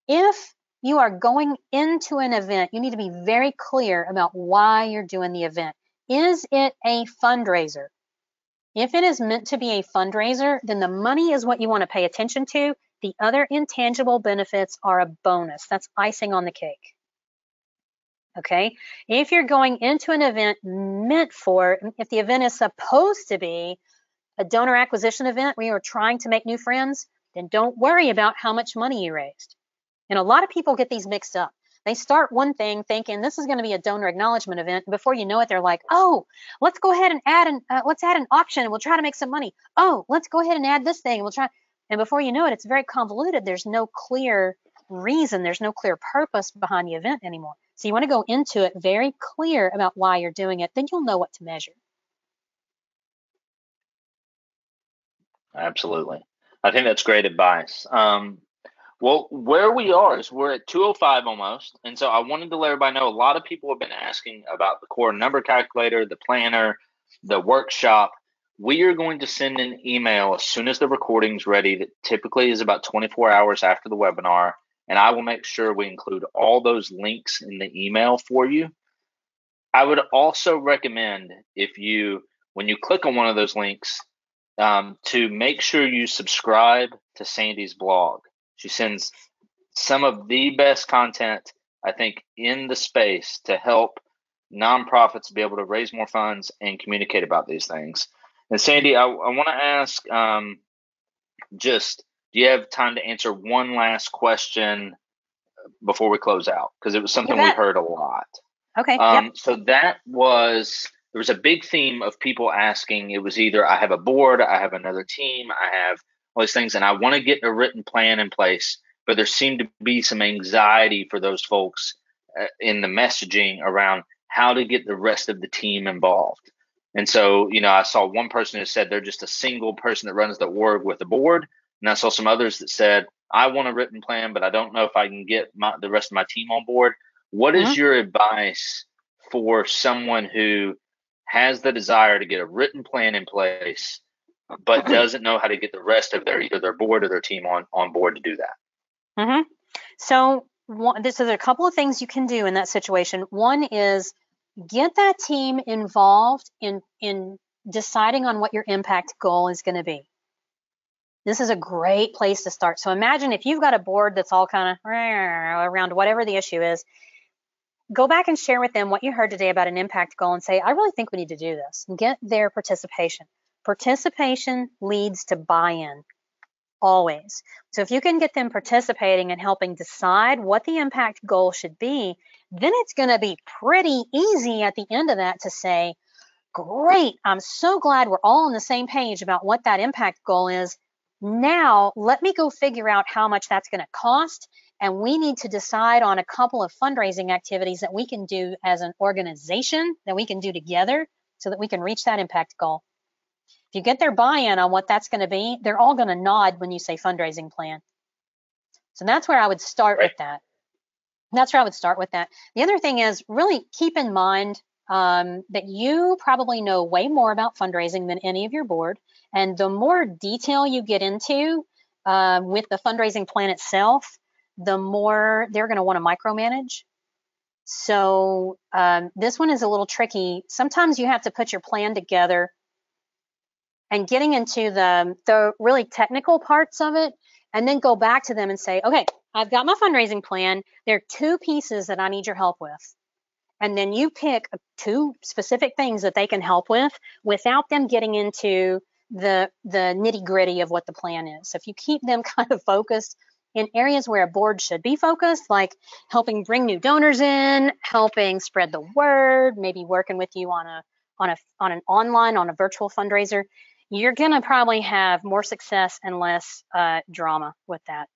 If you are going into an event, you need to be very clear about why you're doing the event. Is it a fundraiser? If it is meant to be a fundraiser, then the money is what you want to pay attention to. The other intangible benefits are a bonus. That's icing on the cake. Okay, if you're going into an event if the event is supposed to be a donor acquisition event where you're trying to make new friends, then don't worry about how much money you raised. And a lot of people get these mixed up. They start one thing thinking this is going to be a donor acknowledgement event. And before you know it, they're like, oh, let's go ahead and add an auction and we'll try to make some money. Oh, let's go ahead and add this thing and we'll try. And before you know it, it's very convoluted. There's no clear reason. There's no clear purpose behind the event anymore. So you want to go into it very clear about why you're doing it. Then you'll know what to measure. Absolutely. I think that's great advice. Well, where we are is we're at 2:05 almost. And so I wanted to let everybody know, a lot of people have been asking about the core number calculator, the planner, the workshop. we are going to send an email as soon as the recording's ready, that typically is about 24 hours after the webinar, and I will make sure we include all those links in the email for you. I would also recommend, when you click on one of those links, to make sure you subscribe to Sandy's blog. She sends some of the best content, I think, in the space to help nonprofits be able to raise more funds and communicate about these things. And Sandy, I want to ask, do you have time to answer one last question before we close out? Because it was something we heard a lot. Okay. Yep. So there was a big theme of people asking. It was either I have a board, I have another team, I have all these things, and I want to get a written plan in place, but there seemed to be some anxiety for those folks in the messaging around how to get the rest of the team involved. And so, I saw one person who said they're just a single person that runs the org with the board. And I saw some others that said, I want a written plan, but I don't know if I can get the rest of my team on board. What is your advice for someone who has the desire to get a written plan in place, but doesn't know how to get the rest of either their board or their team on board to do that? So there's a couple of things you can do in that situation. One is get that team involved in deciding on what your impact goal is going to be. This is a great place to start. So imagine if you've got a board that's all kind of around whatever the issue is, go back and share with them what you heard today about an impact goal and say, I really think we need to do this, and get their participation. Participation leads to buy-in, always. So if you can get them participating and helping decide what the impact goal should be, then it's going to be pretty easy at the end of that to say, great, I'm so glad we're all on the same page about what that impact goal is. Now, let me go figure out how much that's going to cost, and we need to decide on a couple of fundraising activities that we can do as an organization, that we can do together so that we can reach that impact goal. If you get their buy-in on what that's going to be, they're all going to nod when you say fundraising plan. So that's where I would start with that. The other thing is really keep in mind that you probably know way more about fundraising than any of your board. And the more detail you get into with the fundraising plan itself, the more they're going to want to micromanage. So this one is a little tricky. Sometimes you have to put your plan together and getting into the really technical parts of it, and then go back to them and say, okay, I've got my fundraising plan. There are 2 pieces that I need your help with. And then you pick 2 specific things that they can help with without them getting into the nitty-gritty of what the plan is. So if you keep them kind of focused in areas where a board should be focused, like helping bring new donors in, helping spread the word, maybe working with you on a virtual fundraiser, you're going to probably have more success and less drama with that.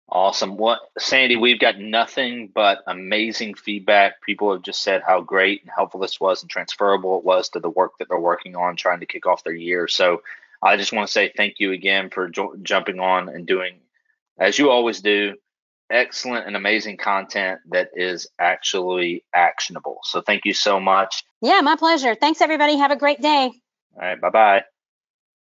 Awesome. Sandy, we've got nothing but amazing feedback. People have just said how great and helpful this was and transferable it was to the work that they're working on trying to kick off their year. So I just want to say thank you again for jumping on and doing, as you always do, excellent and amazing content that is actually actionable. So thank you so much. Yeah, my pleasure. Thanks, everybody. Have a great day. All right. Bye-bye.